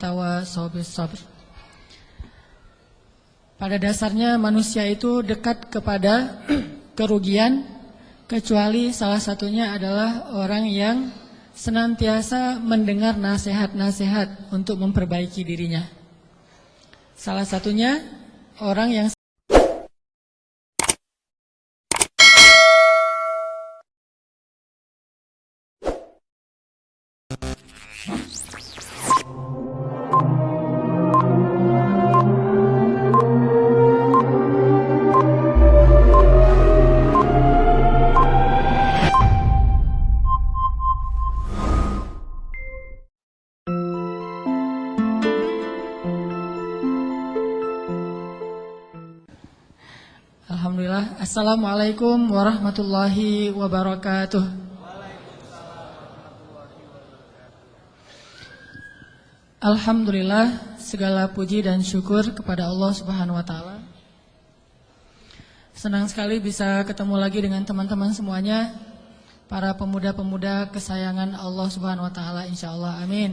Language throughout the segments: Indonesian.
tawasau bis sabr. Pada dasarnya manusia itu dekat kepada kerugian, kecuali salah satunya adalah orang yang senantiasa mendengar nasihat-nasihat untuk memperbaiki dirinya. Salah satunya orang yang Alhamdulillah. Assalamualaikum warahmatullahi wabarakatuh. Alhamdulillah, segala puji dan syukur kepada Allah Subhanahu wa taala. Senang sekali bisa ketemu lagi dengan teman-teman semuanya, para pemuda-pemuda kesayangan Allah Subhanahu wa taala insyaallah. Amin.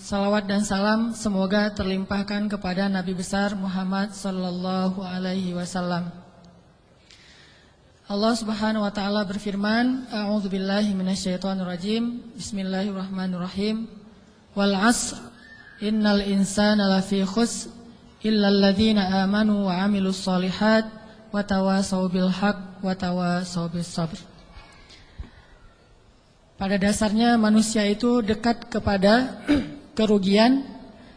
Salawat dan salam semoga terlimpahkan kepada Nabi besar Muhammad sallallahu alaihi wasallam. Allah Subhanahu wa taala berfirman, A'udzubillahi minasyaitonirrajim. Bismillahirrahmanirrahim. Wal 'asr innal insana lafi khusr illal ladzina amanu wa 'amilus shalihat wa tawasau bil haqq wa tawasau bis sabr. Pada dasarnya manusia itu dekat kepada kerugian,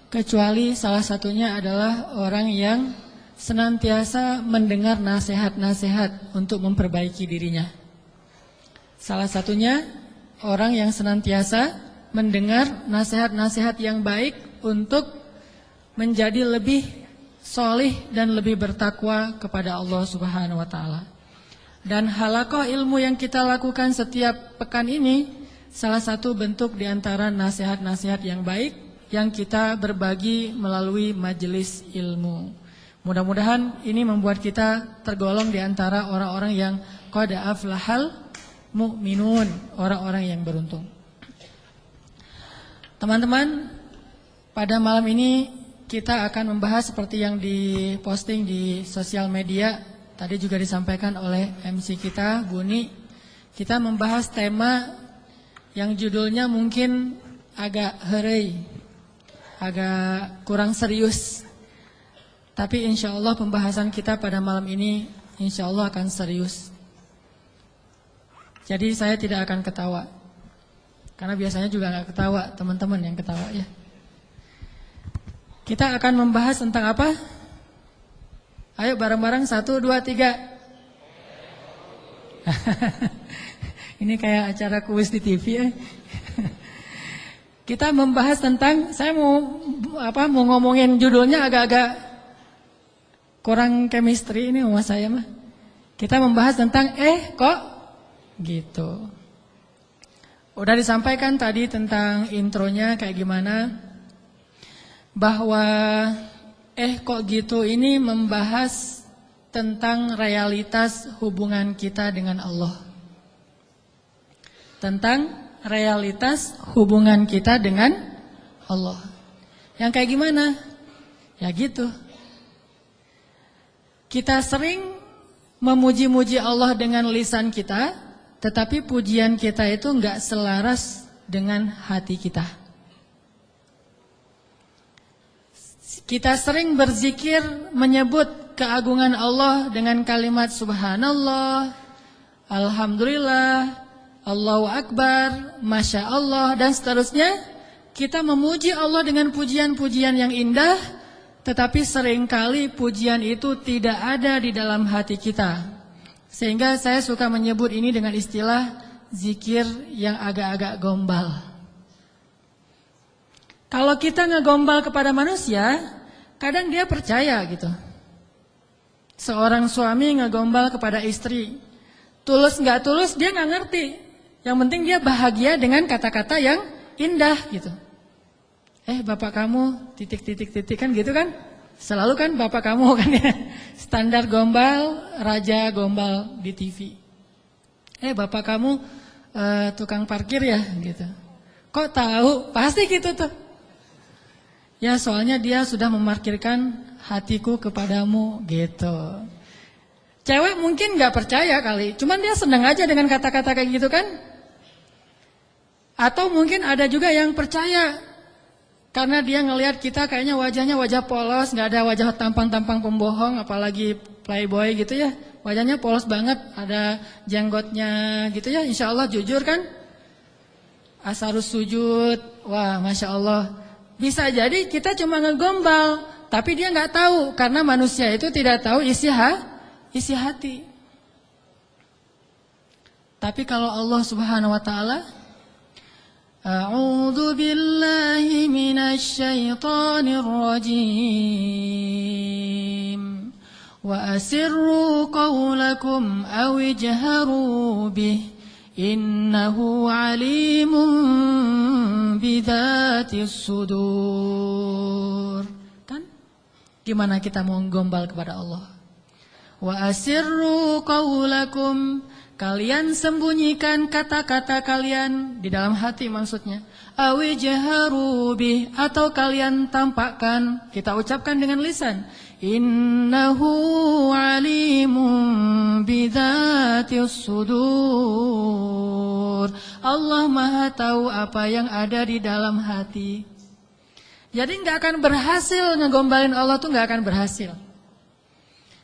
kecuali salah satunya adalah orang yang senantiasa mendengar nasihat-nasihat untuk memperbaiki dirinya. Salah satunya orang yang senantiasa mendengar nasihat-nasihat yang baik untuk menjadi lebih solih dan lebih bertakwa kepada Allah Subhanahu wa taala. Dan halaqah ilmu yang kita lakukan setiap pekan ini salah satu bentuk di antara nasihat-nasihat yang baik yang kita berbagi melalui majelis ilmu. Mudah-mudahan ini membuat kita tergolong di antara orang-orang yang qad aflahal mu'minun, orang-orang yang beruntung. Teman-teman, pada malam ini kita akan membahas seperti yang diposting di sosial media. Tadi juga disampaikan oleh MC kita, Buni. Kita membahas tema yang judulnya mungkin agak herei, agak kurang serius. Tapi insya Allah pembahasan kita pada malam ini insya Allah akan serius. Jadi saya tidak akan ketawa. Karena biasanya juga gak ketawa, teman-teman yang ketawa ya. Kita akan membahas tentang apa? Ayo bareng-bareng 1, 2, 3. Ini kayak acara kuis di TV ya. Kita membahas tentang, saya mau ngomongin judulnya agak-agak kurang chemistry ini sama saya mah. Kita membahas tentang kok gitu. Udah disampaikan tadi tentang intronya kayak gimana, bahwa kok gitu ini membahas tentang realitas hubungan kita dengan Allah. Tentang realitas hubungan kita dengan Allah. Yang kayak gimana? Ya gitu. Kita sering memuji-muji Allah dengan lisan kita, tetapi pujian kita itu enggak selaras dengan hati kita. Kita sering berzikir menyebut keagungan Allah dengan kalimat subhanallah, alhamdulillah, Allahu akbar, masya Allah dan seterusnya. Kita memuji Allah dengan pujian-pujian yang indah, tetapi seringkali pujian itu tidak ada di dalam hati kita. Sehingga saya suka menyebut ini dengan istilah zikir yang agak-agak gombal. Kalau kita ngegombal kepada manusia, kadang dia percaya gitu. Seorang suami ngegombal kepada istri, tulus nggak tulus dia nggak ngerti. Yang penting dia bahagia dengan kata-kata yang indah gitu. Bapak kamu titik kan gitu kan? Selalu kan bapak kamu kan ya. Standar gombal, raja gombal di TV. Bapak kamu tukang parkir ya gitu. Kok tahu? Pasti gitu tuh. Ya soalnya dia sudah memarkirkan hatiku kepadamu gitu. Cewek mungkin gak percaya kali, cuman dia senang aja dengan kata-kata kayak gitu kan. Atau mungkin ada juga yang percaya karena dia ngelihat kita kayaknya wajahnya wajah polos, gak ada wajah tampang-tampang pembohong, apalagi playboy gitu ya. Wajahnya polos banget, ada jenggotnya gitu ya, insya Allah jujur kan. Asarus sujud, wah Masya Allah. Bisa jadi kita cuma ngegombal, tapi dia gak tahu karena manusia itu tidak tahu isi hati. Tapi kalau Allah Subhanahu wa taala, A'udzu billahi minasy syaithanir rajim. Wa asirru qawlakum aw ijharu bih innahu alimun bidzatis sudur. Kan? Gimana kita mau gombal kepada Allah? Wa asirru qawlakum, kalian sembunyikan kata-kata kalian di dalam hati maksudnya. Awi jaharu bih, atau kalian tampakkan, kita ucapkan dengan lisan. Innahu alimun bidzatis sudur. Allah Maha tahu apa yang ada di dalam hati. Jadi enggak akan berhasil ngegombalin Allah tuh enggak akan berhasil.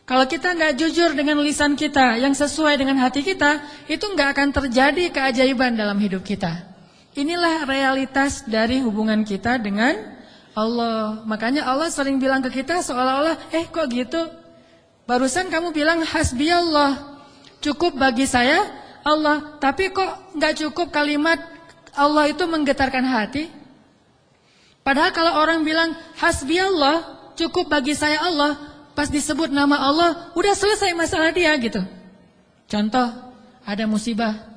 Kalau kita nggak jujur dengan lisan kita yang sesuai dengan hati kita, itu nggak akan terjadi keajaiban dalam hidup kita. Inilah realitas dari hubungan kita dengan Allah. Makanya Allah sering bilang ke kita seolah-olah, kok gitu? Barusan kamu bilang hasbiyallah, cukup bagi saya Allah. Tapi kok nggak cukup kalimat Allah itu menggetarkan hati? Padahal kalau orang bilang hasbiyallah, cukup bagi saya Allah, pas disebut nama Allah, udah selesai masalah dia gitu. Contoh, ada musibah.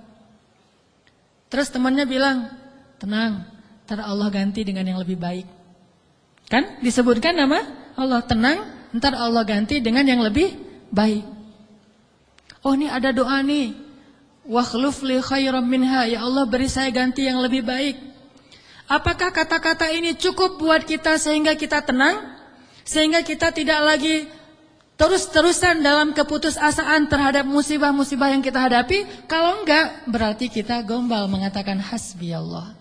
Terus temannya bilang, tenang, ntar Allah ganti dengan yang lebih baik. Kan disebutkan nama Allah, tenang, ntar Allah ganti dengan yang lebih baik. Oh ini ada doa nih, wakhluf li khairam minha, ya Allah beri saya ganti yang lebih baik. Apakah kata-kata ini cukup buat kita sehingga kita tenang? Sehingga kita tidak lagi terus-terusan dalam keputusasaan terhadap musibah-musibah yang kita hadapi. Kalau enggak, berarti kita gombal mengatakan hasbiyallah.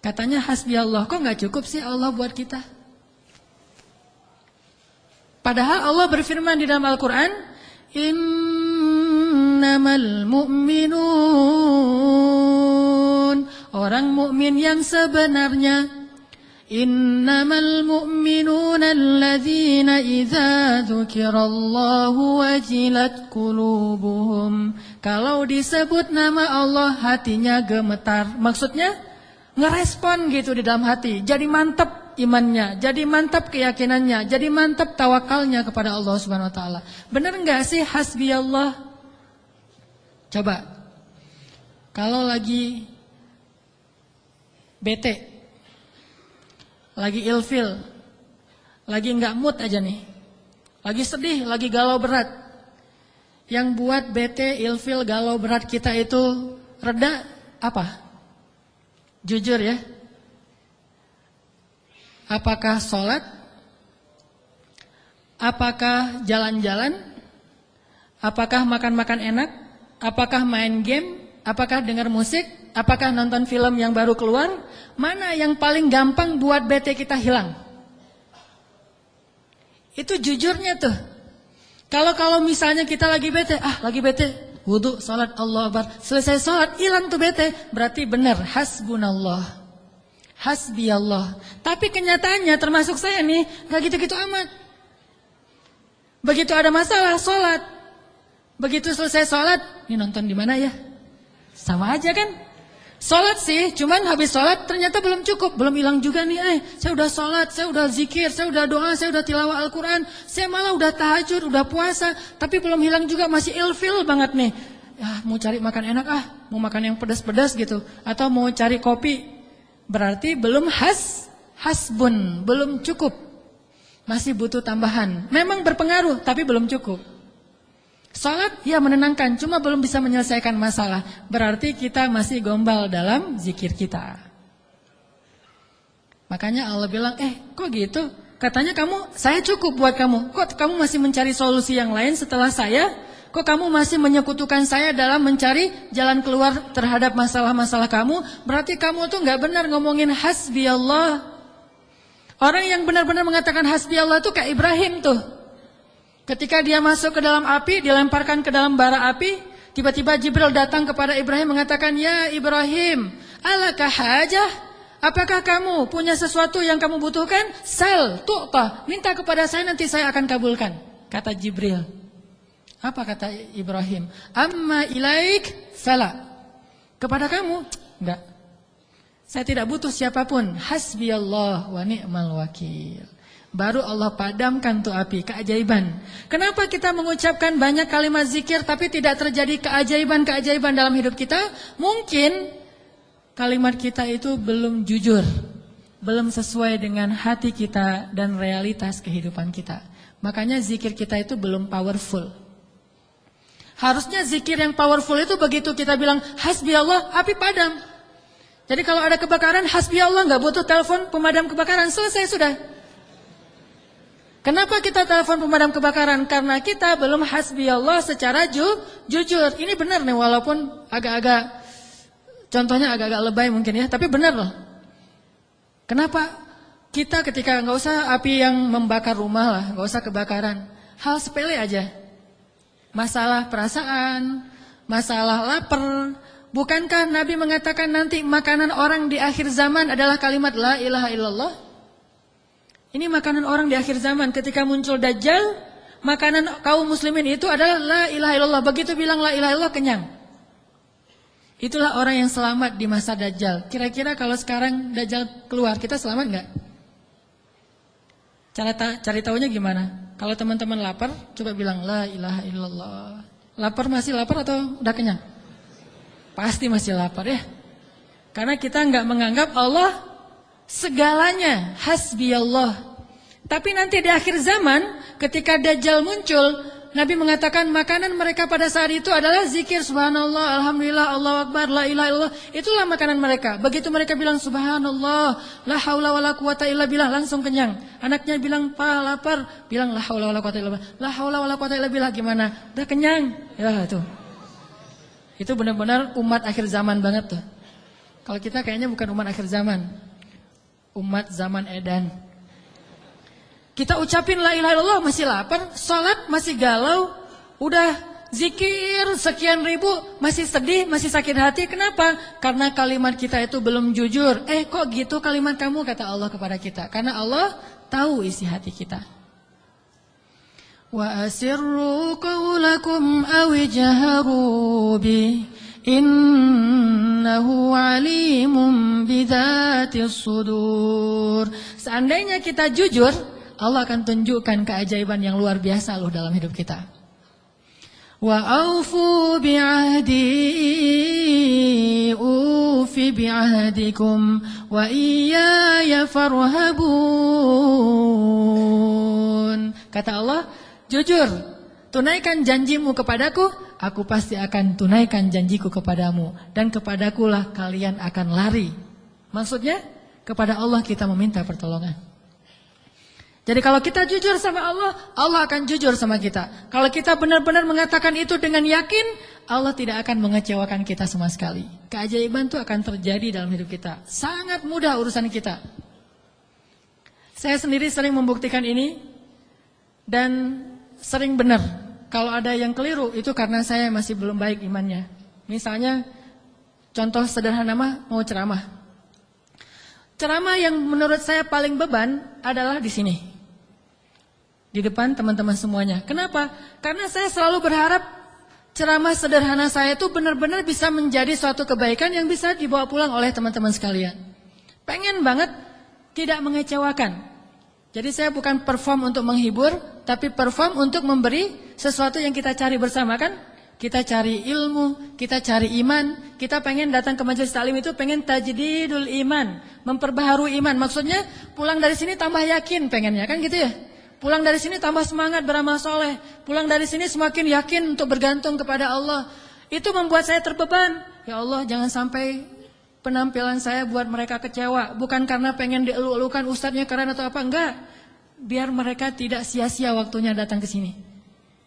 Katanya hasbiyallah, kok enggak cukup sih Allah buat kita? Padahal Allah berfirman di dalam Al-Quran, innamal mu'minun, orang mukmin yang sebenarnya. Innamal mu'minuna alladzina idza dzukirallahu wajilat qulubuhum. Kalau disebut nama Allah hatinya gemetar. Maksudnya ngerespon gitu di dalam hati. Jadi mantap imannya, jadi mantap keyakinannya, jadi mantap tawakalnya kepada Allah Subhanahu wa taala. Benar enggak sih hasbiyallah? Coba. Kalau lagi bete, lagi ilfil, lagi enggak mood aja nih, lagi sedih, lagi galau berat. Yang buat bete, ilfil, galau berat kita itu reda apa? Jujur ya. Apakah sholat? Apakah jalan-jalan? Apakah makan-makan enak? Apakah main game? Apakah dengar musik? Apakah nonton film yang baru keluar? Mana yang paling gampang buat bete kita hilang? Itu jujurnya tuh. Kalau misalnya kita lagi bete, wudu, salat, Allah Akbar, selesai salat, hilang tuh bete, berarti benar, hasbunallah, hasbiyallah. Tapi kenyataannya termasuk saya nih, gak gitu-gitu amat. Begitu ada masalah, salat, begitu selesai salat, ini nonton di mana ya? Sama aja kan? Salat sih, cuman habis salat ternyata belum cukup, belum hilang juga nih. Saya udah salat, saya udah zikir, saya udah doa, saya udah tilawah Al-Quran, saya malah udah tahajud, udah puasa, tapi belum hilang juga, masih ilfil banget nih. Ya, mau cari makan enak mau makan yang pedas-pedas gitu, atau mau cari kopi, berarti belum hasbun, belum cukup, masih butuh tambahan. Memang berpengaruh, tapi belum cukup. Salat ya menenangkan, cuma belum bisa menyelesaikan masalah. Berarti kita masih gombal dalam zikir kita. Makanya Allah bilang, kok gitu? Katanya saya cukup buat kamu. Kok kamu masih mencari solusi yang lain setelah saya? Kok kamu masih menyekutukan saya dalam mencari jalan keluar terhadap masalah-masalah kamu? Berarti kamu tuh gak benar ngomongin hasbi Allah. Orang yang benar-benar mengatakan hasbi Allah tuh kayak Ibrahim tuh. Ketika dia masuk ke dalam api, dilemparkan ke dalam bara api, tiba-tiba Jibril datang kepada Ibrahim mengatakan, "Ya Ibrahim, alaka hajah? Apakah kamu punya sesuatu yang kamu butuhkan? Sal, tu'ta, minta kepada saya nanti saya akan kabulkan." Kata Jibril. Apa kata Ibrahim? "Amma ilaik fala." Kepada kamu? Enggak. Saya tidak butuh siapapun. Hasbi Allah wa ni'mal wakil. Baru Allah padamkan tuh api, keajaiban. Kenapa kita mengucapkan banyak kalimat zikir tapi tidak terjadi keajaiban-keajaiban dalam hidup kita? Mungkin kalimat kita itu belum jujur, belum sesuai dengan hati kita dan realitas kehidupan kita. Makanya zikir kita itu belum powerful. Harusnya zikir yang powerful itu begitu kita bilang hasbi Allah, api padam. Jadi kalau ada kebakaran, hasbi Allah, nggak butuh telepon pemadam kebakaran, selesai sudah. Kenapa kita telepon pemadam kebakaran? Karena kita belum hasbi Allah secara jujur. Ini benar nih, walaupun agak-agak, contohnya agak-agak lebay mungkin ya, tapi benar loh. Kenapa kita ketika nggak usah api yang membakar rumah lah, nggak usah kebakaran, hal sepele aja, masalah perasaan, masalah lapar. Bukankah Nabi mengatakan nanti makanan orang di akhir zaman adalah kalimat la ilaha illallah? Ini makanan orang di akhir zaman. Ketika muncul Dajjal, makanan kaum muslimin itu adalah la ilaha illallah. Begitu bilang la ilaha illallah, kenyang. Itulah orang yang selamat di masa Dajjal. Kira-kira kalau sekarang Dajjal keluar, kita selamat enggak? Cari tahunya gimana? Kalau teman-teman lapar, coba bilang la ilaha illallah. Lapar masih lapar atau udah kenyang? Pasti masih lapar ya. Karena kita enggak menganggap Allah segalanya, hasbi Allah. Tapi nanti di akhir zaman ketika Dajjal muncul, Nabi mengatakan makanan mereka pada saat itu adalah zikir subhanallah, alhamdulillah, Allahu akbar, la ilaha illallah. Itulah makanan mereka. Begitu mereka bilang subhanallah, la haula wala quwata illa billah, langsung kenyang. Anaknya bilang, "Pa, lapar." Bilang la haula wala quwata illa billah. La haula wala quwata illa billah, gimana? Udah kenyang. Ya tuh. Itu benar-benar umat akhir zaman banget tuh. Kalau kita kayaknya bukan umat akhir zaman. Umat zaman edan. Kita ucapin la ilaha illallah masih lapar, salat masih galau, udah zikir sekian ribu masih sedih, masih sakit hati. Kenapa? Karena kalimat kita itu belum jujur. Kok gitu kalimat kamu, kata Allah kepada kita? Karena Allah tahu isi hati kita. Wa asirru qawlakum aw jaharu bi innahu alimum bidzatis sudur. Seandainya kita jujur, Allah akan tunjukkan keajaiban yang luar biasa loh dalam hidup kita. Wa aufu bi'ahdi ufi bi'ahdikum wa iyaya farhabun. Kata Allah, jujur, tunaikan janjimu kepadaku, aku pasti akan tunaikan janjiku kepadamu. Dan kepadakulah kalian akan lari. Maksudnya, kepada Allah kita meminta pertolongan. Jadi kalau kita jujur sama Allah, Allah akan jujur sama kita. Kalau kita benar-benar mengatakan itu dengan yakin, Allah tidak akan mengecewakan kita sama sekali. Keajaiban itu akan terjadi dalam hidup kita. Sangat mudah urusan kita. Saya sendiri sering membuktikan ini. Dan sering benar. Kalau ada yang keliru, itu karena saya masih belum baik imannya. Misalnya, contoh sederhana mau ceramah. Ceramah yang menurut saya paling beban adalah di sini. Di depan teman-teman semuanya. Kenapa? Karena saya selalu berharap ceramah sederhana saya itu benar-benar bisa menjadi suatu kebaikan yang bisa dibawa pulang oleh teman-teman sekalian. Pengen banget tidak mengecewakan. Jadi saya bukan perform untuk menghibur, tapi perform untuk memberi sesuatu yang kita cari bersama kan? Kita cari ilmu, kita cari iman, kita pengen datang ke majelis taklim itu pengen tajdidul iman, memperbaharui iman. Maksudnya pulang dari sini tambah yakin pengennya kan gitu ya? Pulang dari sini tambah semangat beramal soleh. Pulang dari sini semakin yakin untuk bergantung kepada Allah. Itu membuat saya terbeban. Ya Allah, jangan sampai penampilan saya buat mereka kecewa. Bukan karena pengen dielu-elukan ustadznya keren atau apa, enggak. Biar mereka tidak sia-sia waktunya datang ke sini.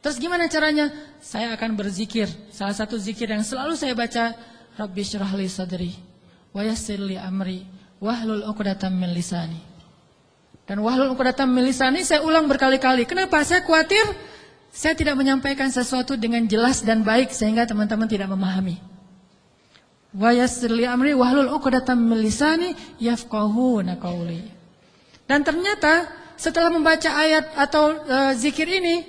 Terus gimana caranya? Saya akan berzikir. Salah satu zikir yang selalu saya baca, Rabbi syrah li sadri wa yassir li amri wahlul 'uqdatam min lisani. Dan wahlul 'uqdatam min lisani saya ulang berkali-kali. Kenapa? Saya khawatir saya tidak menyampaikan sesuatu dengan jelas dan baik sehingga teman-teman tidak memahami. Wa yassir li amri wahlul 'uqdatam min lisani yafqahuna qawli. Dan ternyata setelah membaca ayat atau zikir ini,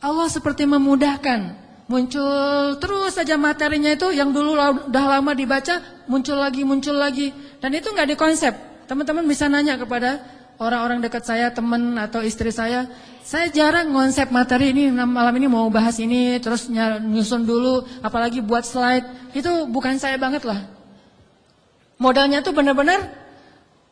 Allah seperti memudahkan. Muncul terus saja materinya itu yang dulu udah lama dibaca, muncul lagi. Dan itu nggak dikonsep. Teman-teman bisa nanya kepada orang-orang dekat saya, teman atau istri saya jarang konsep materi ini, malam ini mau bahas ini, terus nyusun dulu, apalagi buat slide. Itu bukan saya banget lah. Modalnya tuh benar-benar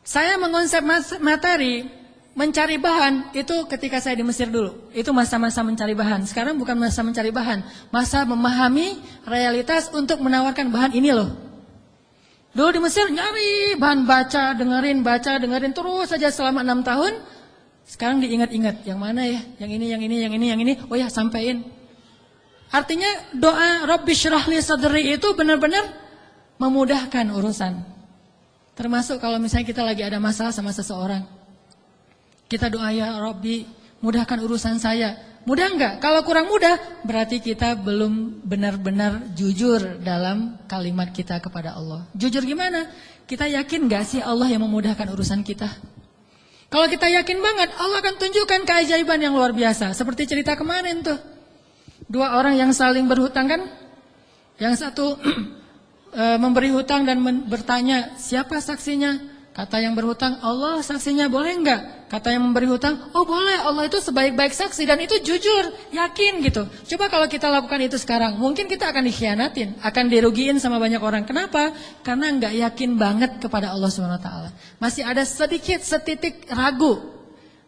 saya mengonsep materi, mencari bahan itu ketika saya di Mesir dulu. Itu masa-masa mencari bahan. Sekarang bukan masa mencari bahan, masa memahami realitas untuk menawarkan bahan ini loh. Dulu di Mesir nyari bahan, baca, dengerin terus saja selama 6 tahun. Sekarang diingat-ingat, yang mana ya? Yang ini. Oh ya, sampein. Artinya doa Rabbi syrah li sadri itu benar-benar memudahkan urusan. Termasuk kalau misalnya kita lagi ada masalah sama seseorang. Kita doa, ya Rabbi, mudahkan urusan saya. Mudah enggak? Kalau kurang mudah, berarti kita belum benar-benar jujur dalam kalimat kita kepada Allah. Jujur gimana? Kita yakin enggak sih Allah yang memudahkan urusan kita? Kalau kita yakin banget, Allah akan tunjukkan keajaiban yang luar biasa. Seperti cerita kemarin tuh. 2 orang yang saling berhutang kan? Yang satu memberi hutang dan bertanya, siapa saksinya? Kata yang berhutang, Allah saksinya, boleh enggak? Kata yang memberi hutang, oh boleh, Allah itu sebaik-baik saksi dan itu jujur, yakin gitu. Coba kalau kita lakukan itu sekarang, mungkin kita akan dikhianatin, akan dirugiin sama banyak orang. Kenapa? Karena enggak yakin banget kepada Allah SWT. Masih ada sedikit setitik ragu.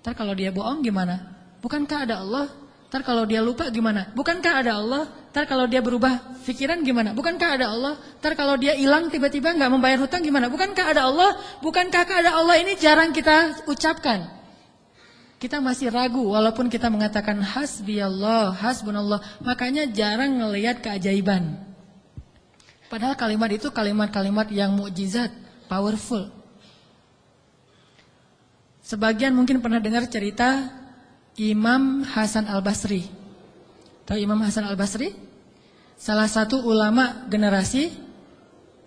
Ntar kalau dia bohong gimana? Bukankah ada Allah? Ntar kalau dia lupa gimana? Bukankah ada Allah? Ntar kalau dia berubah pikiran gimana? Bukankah ada Allah? Ntar kalau dia hilang tiba-tiba nggak membayar hutang gimana? Bukankah ada Allah? Bukankah ada Allah ini jarang kita ucapkan. Kita masih ragu walaupun kita mengatakan hasbiyallah, hasbunallah. Makanya jarang ngelihat keajaiban. Padahal kalimat itu kalimat-kalimat yang mukjizat, powerful. Sebagian mungkin pernah dengar cerita Imam Hasan Al-Basri. Tahu Imam Hasan Al-Basri? Salah satu ulama generasi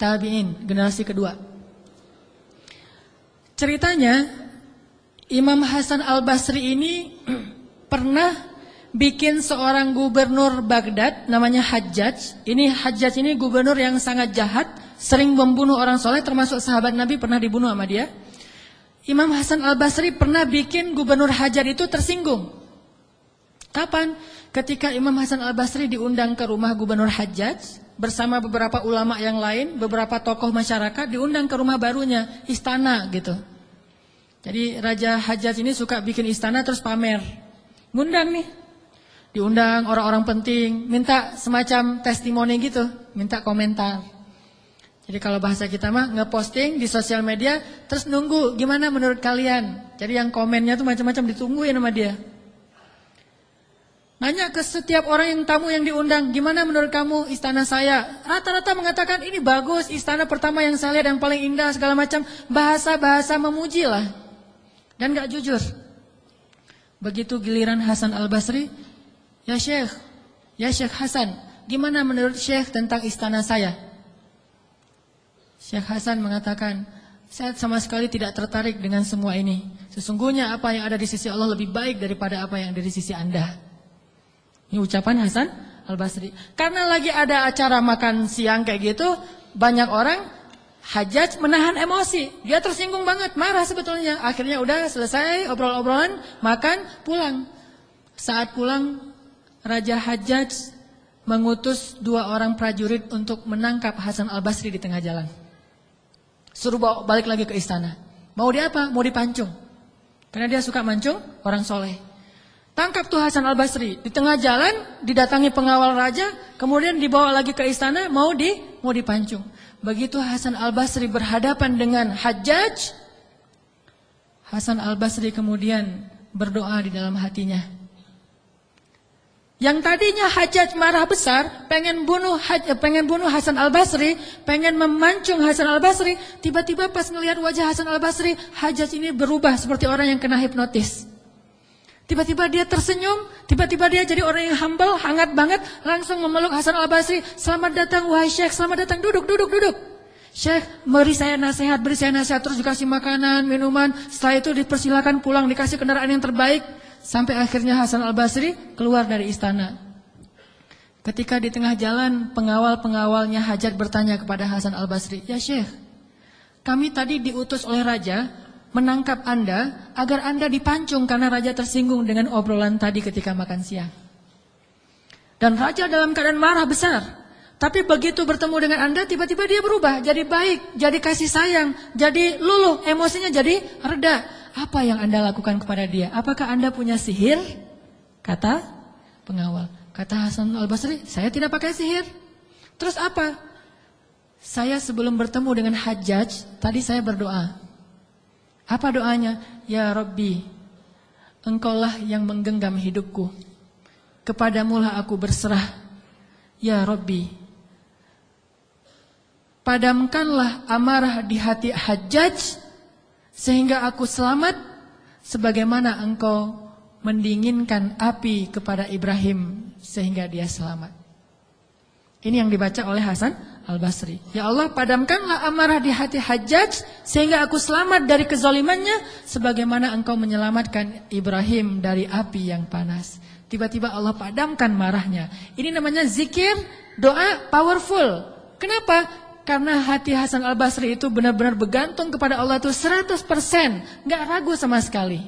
tabi'in, generasi kedua. Ceritanya Imam Hasan Al-Basri ini pernah bikin seorang gubernur Baghdad namanya Hajjaj. Hajjaj ini gubernur yang sangat jahat, sering membunuh orang soleh, termasuk sahabat Nabi pernah dibunuh sama dia. Imam Hasan Al-Basri pernah bikin gubernur Hajjaj itu tersinggung. Kapan? Ketika Imam Hasan Al-Basri diundang ke rumah gubernur Hajjaj bersama beberapa ulama yang lain, beberapa tokoh masyarakat diundang ke rumah barunya, istana gitu. Jadi Raja Hajjaj ini suka bikin istana terus pamer. Ngundang nih. Diundang orang-orang penting, minta semacam testimoni gitu, minta komentar. Jadi kalau bahasa kita mah ngeposting di sosial media terus nunggu gimana menurut kalian. Jadi yang komennya tuh macam-macam ditungguin sama dia. Nanya ke setiap orang yang tamu yang diundang, gimana menurut kamu istana saya? Rata-rata mengatakan ini bagus, istana pertama yang saya lihat yang paling indah segala macam. Bahasa-bahasa memuji lah. Dan gak jujur. Begitu giliran Hasan Al-Basri, ya Syekh Hasan, gimana menurut Syekh tentang istana saya? Syekh Hasan mengatakan, saya sama sekali tidak tertarik dengan semua ini. Sesungguhnya apa yang ada di sisi Allah lebih baik daripada apa yang ada di sisi Anda. Ini ucapan Hasan Al-Basri. Karena lagi ada acara makan siang kayak gitu, banyak orang, Hajjaj menahan emosi. Dia tersinggung banget, marah sebetulnya. Akhirnya udah selesai obrol-obrolan, makan, pulang. Saat pulang, Raja Hajjaj mengutus 2 orang prajurit untuk menangkap Hasan Al-Basri di tengah jalan. Suruh bawa balik lagi ke istana. Mau dia apa? Mau dipancung. Karena dia suka mancung orang soleh. Tangkap tuh Hasan al-Basri. Di tengah jalan didatangi pengawal raja, kemudian dibawa lagi ke istana mau dipancung. Begitu Hasan al-Basri berhadapan dengan Hajjaj, Hasan al-Basri kemudian berdoa di dalam hatinya. Yang tadinya Hajjaj marah besar, pengen bunuh Hasan al-Basri, pengen memancung Hasan al-Basri, tiba-tiba pas ngelihat wajah Hasan al-Basri, Hajjaj ini berubah seperti orang yang kena hipnotis. Tiba-tiba dia tersenyum, tiba-tiba dia jadi orang yang humble, hangat banget, langsung memeluk Hasan al-Basri. Selamat datang wahai Syekh, selamat datang, duduk. Syekh, beri saya nasihat, terus dikasih makanan, minuman. Setelah itu dipersilakan pulang, dikasih kendaraan yang terbaik. Sampai akhirnya Hasan al-Basri keluar dari istana. Ketika di tengah jalan, pengawal-pengawalnya Hajjaj bertanya kepada Hasan al-Basri, "Ya Syekh, kami tadi diutus oleh raja menangkap Anda agar Anda dipancung karena raja tersinggung dengan obrolan tadi ketika makan siang. Dan raja dalam keadaan marah besar. Tapi begitu bertemu dengan Anda, tiba-tiba dia berubah, jadi baik, jadi kasih sayang, jadi luluh, emosinya jadi reda. Apa yang Anda lakukan kepada dia? Apakah Anda punya sihir?" Kata pengawal. Kata Hasan al-Basri, "Saya tidak pakai sihir." "Terus apa?" "Saya sebelum bertemu dengan Hajjaj, tadi saya berdoa." "Apa doanya?" "Ya Rabbi, Engkaulah yang menggenggam hidupku. Kepadamulah aku berserah. Ya Rabbi, padamkanlah amarah di hati Hajjaj sehingga aku selamat sebagaimana Engkau mendinginkan api kepada Ibrahim sehingga dia selamat." Ini yang dibaca oleh Hasan al-Basri. "Ya Allah, padamkanlah amarah di hati Hajjaj sehingga aku selamat dari kezalimannya sebagaimana Engkau menyelamatkan Ibrahim dari api yang panas." Tiba-tiba Allah padamkan marahnya. Ini namanya zikir, doa powerful. Kenapa? Karena hati Hasan al-Basri itu benar-benar bergantung kepada Allah itu 100%, nggak ragu sama sekali.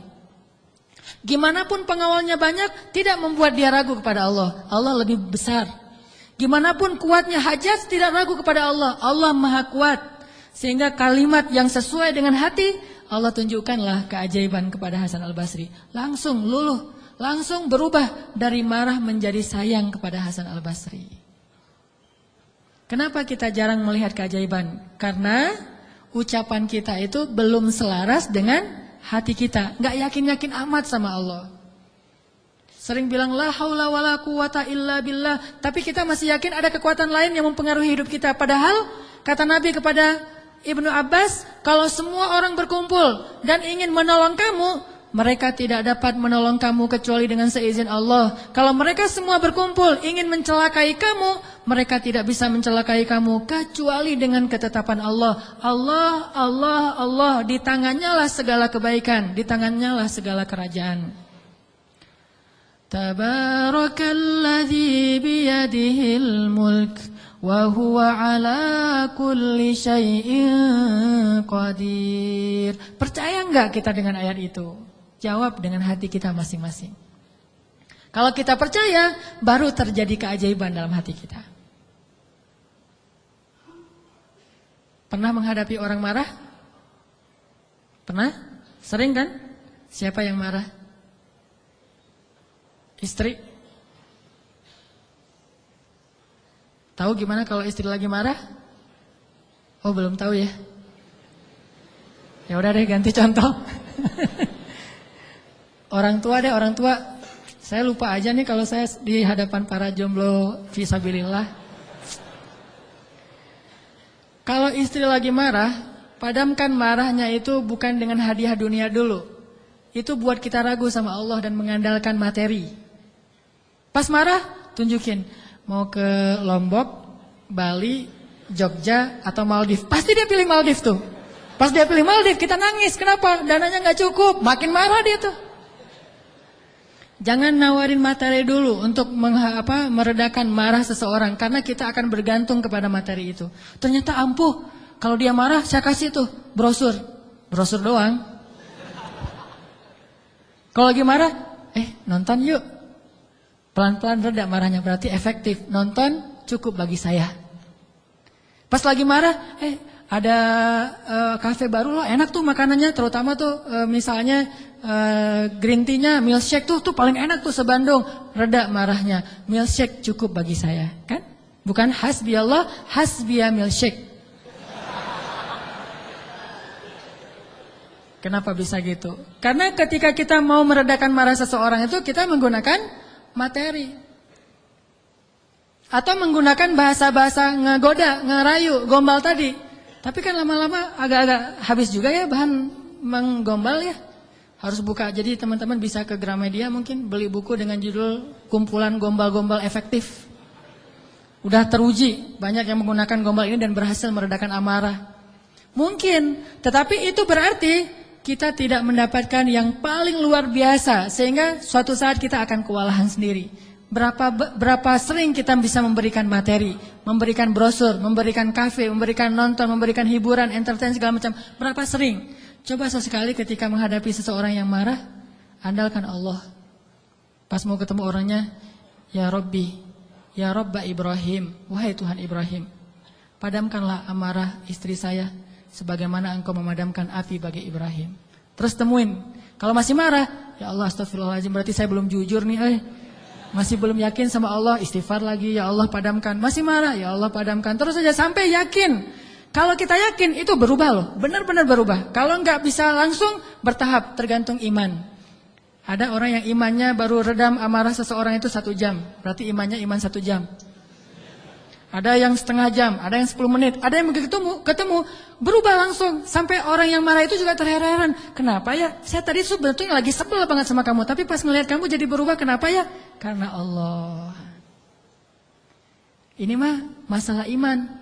Gimana pun pengawalnya banyak, tidak membuat dia ragu kepada Allah. Allah lebih besar. Gimana pun kuatnya Hajjaj, tidak ragu kepada Allah. Allah maha kuat. Sehingga kalimat yang sesuai dengan hati, Allah tunjukkanlah keajaiban kepada Hasan al-Basri. Langsung luluh, langsung berubah dari marah menjadi sayang kepada Hasan al-Basri. Kenapa kita jarang melihat keajaiban? Karena ucapan kita itu belum selaras dengan hati kita. Nggak yakin-yakin amat sama Allah. Sering bilang la haula wala quwata illa billah. Tapi kita masih yakin ada kekuatan lain yang mempengaruhi hidup kita. Padahal kata Nabi kepada Ibnu Abbas, kalau semua orang berkumpul dan ingin menolong kamu, mereka tidak dapat menolong kamu kecuali dengan seizin Allah. Kalau mereka semua berkumpul ingin mencelakai kamu, mereka tidak bisa mencelakai kamu kecuali dengan ketetapan Allah. Allah, Allah, Allah, di tangannya lah segala kebaikan, di tangannya lah segala kerajaan. Tabarakalladzi biyadihil mulk wa huwa ala kulli syai'in qadir. Percaya enggak kita dengan ayat itu? Jawab dengan hati kita masing-masing. Kalau kita percaya, baru terjadi keajaiban dalam hati kita. Pernah menghadapi orang marah? Pernah? Sering kan? Siapa yang marah? Istri? Tahu gimana kalau istri lagi marah? Oh, belum tahu ya? Ya udah deh, ganti contoh. Orang tua deh, orang tua. Saya lupa aja nih kalau saya di hadapan para jomblo fisabilillah. Kalau istri lagi marah, padamkan marahnya itu bukan dengan hadiah dunia dulu. Itu buat kita ragu sama Allah dan mengandalkan materi. Pas marah, tunjukin. Mau ke Lombok, Bali, Jogja, atau Maldives. Pasti dia pilih Maldives tuh. Pas dia pilih Maldives, kita nangis. Kenapa? Dananya gak cukup. Makin marah dia tuh. Jangan nawarin materi dulu untuk meredakan marah seseorang. Karena kita akan bergantung kepada materi itu. Ternyata ampuh. Kalau dia marah, saya kasih tuh brosur. Brosur doang. Kalau lagi marah, nonton yuk. Pelan-pelan reda marahnya, berarti efektif. Nonton cukup bagi saya. Pas lagi marah, Ada kafe baru loh, enak tuh makanannya, terutama tuh misalnya green tea-nya, milkshake tuh paling enak tuh se-Bandung. Reda marahnya, milkshake cukup bagi saya, kan? Bukan hasbi Allah, hasbiya milkshake. Kenapa bisa gitu? Karena ketika kita mau meredakan marah seseorang itu kita menggunakan materi. Atau menggunakan bahasa-bahasa ngegoda, ngerayu, gombal tadi. Tapi kan lama-lama agak-agak habis juga ya bahan menggombal ya. Harus buka. Jadi teman-teman bisa ke Gramedia mungkin beli buku dengan judul Kumpulan Gombal-Gombal Efektif. Udah teruji banyak yang menggunakan gombal ini dan berhasil meredakan amarah. Mungkin, tetapi itu berarti kita tidak mendapatkan yang paling luar biasa sehingga suatu saat kita akan kewalahan sendiri. Berapa sering kita bisa memberikan materi, memberikan brosur, memberikan kafe, memberikan nonton, memberikan hiburan, entertain segala macam. Berapa sering? Coba sesekali ketika menghadapi seseorang yang marah, andalkan Allah. Pas mau ketemu orangnya, ya Rabbi, ya Rabba Ibrahim, wahai Tuhan Ibrahim, padamkanlah amarah istri saya sebagaimana engkau memadamkan api bagi Ibrahim. Terus temuin, kalau masih marah, ya Allah astagfirullahaladzim, berarti saya belum jujur nih, masih belum yakin sama Allah, istighfar lagi, ya Allah padamkan. Masih marah, ya Allah padamkan. Terus saja sampai yakin. Kalau kita yakin itu berubah loh, benar-benar berubah. Kalau enggak bisa langsung, bertahap, tergantung iman. Ada orang yang imannya baru redam amarah seseorang itu 1 jam, berarti imannya iman 1 jam. Ada yang setengah jam, ada yang 10 menit, ada yang begitu ketemu berubah langsung. Sampai orang yang marah itu juga terheran-heran. Kenapa ya? Saya tadi sebetulnya lagi sebel banget sama kamu, tapi pas ngelihat kamu jadi berubah, kenapa ya? Karena Allah. Ini mah masalah iman.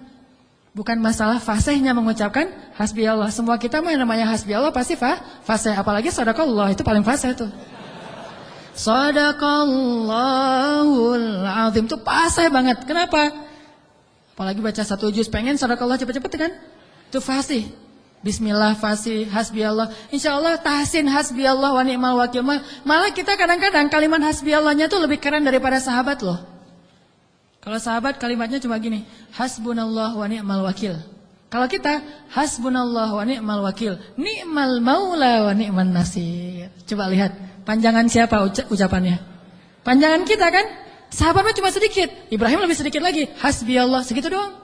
Bukan masalah fasihnya mengucapkan hasbi Allah. Semua kita mah yang namanya hasbi Allah pasti fasih. Apalagi sadaqallah, itu paling fasih tuh. Sadaqallahul azim, itu fasih banget. Kenapa? Apalagi baca 1 juz, pengen sadaqallah cepet-cepet kan? Itu fasih. Bismillah fasih, hasbi Allah. Insya Allah tahsin hasbi Allah wa ni'mal wakil. Malah kita kadang-kadang kalimat hasbi Allahnya tuh lebih keren daripada sahabat loh. Kalau sahabat kalimatnya cuma gini, hasbunallah wa ni'mal wakil. Kalau kita, hasbunallah wa ni'mal wakil, ni'mal maula wa ni'man nasir. Coba lihat, panjangan siapa ucapannya? Panjangan kita kan? Sahabatnya cuma sedikit, Ibrahim lebih sedikit lagi, hasbi Allah, segitu doang.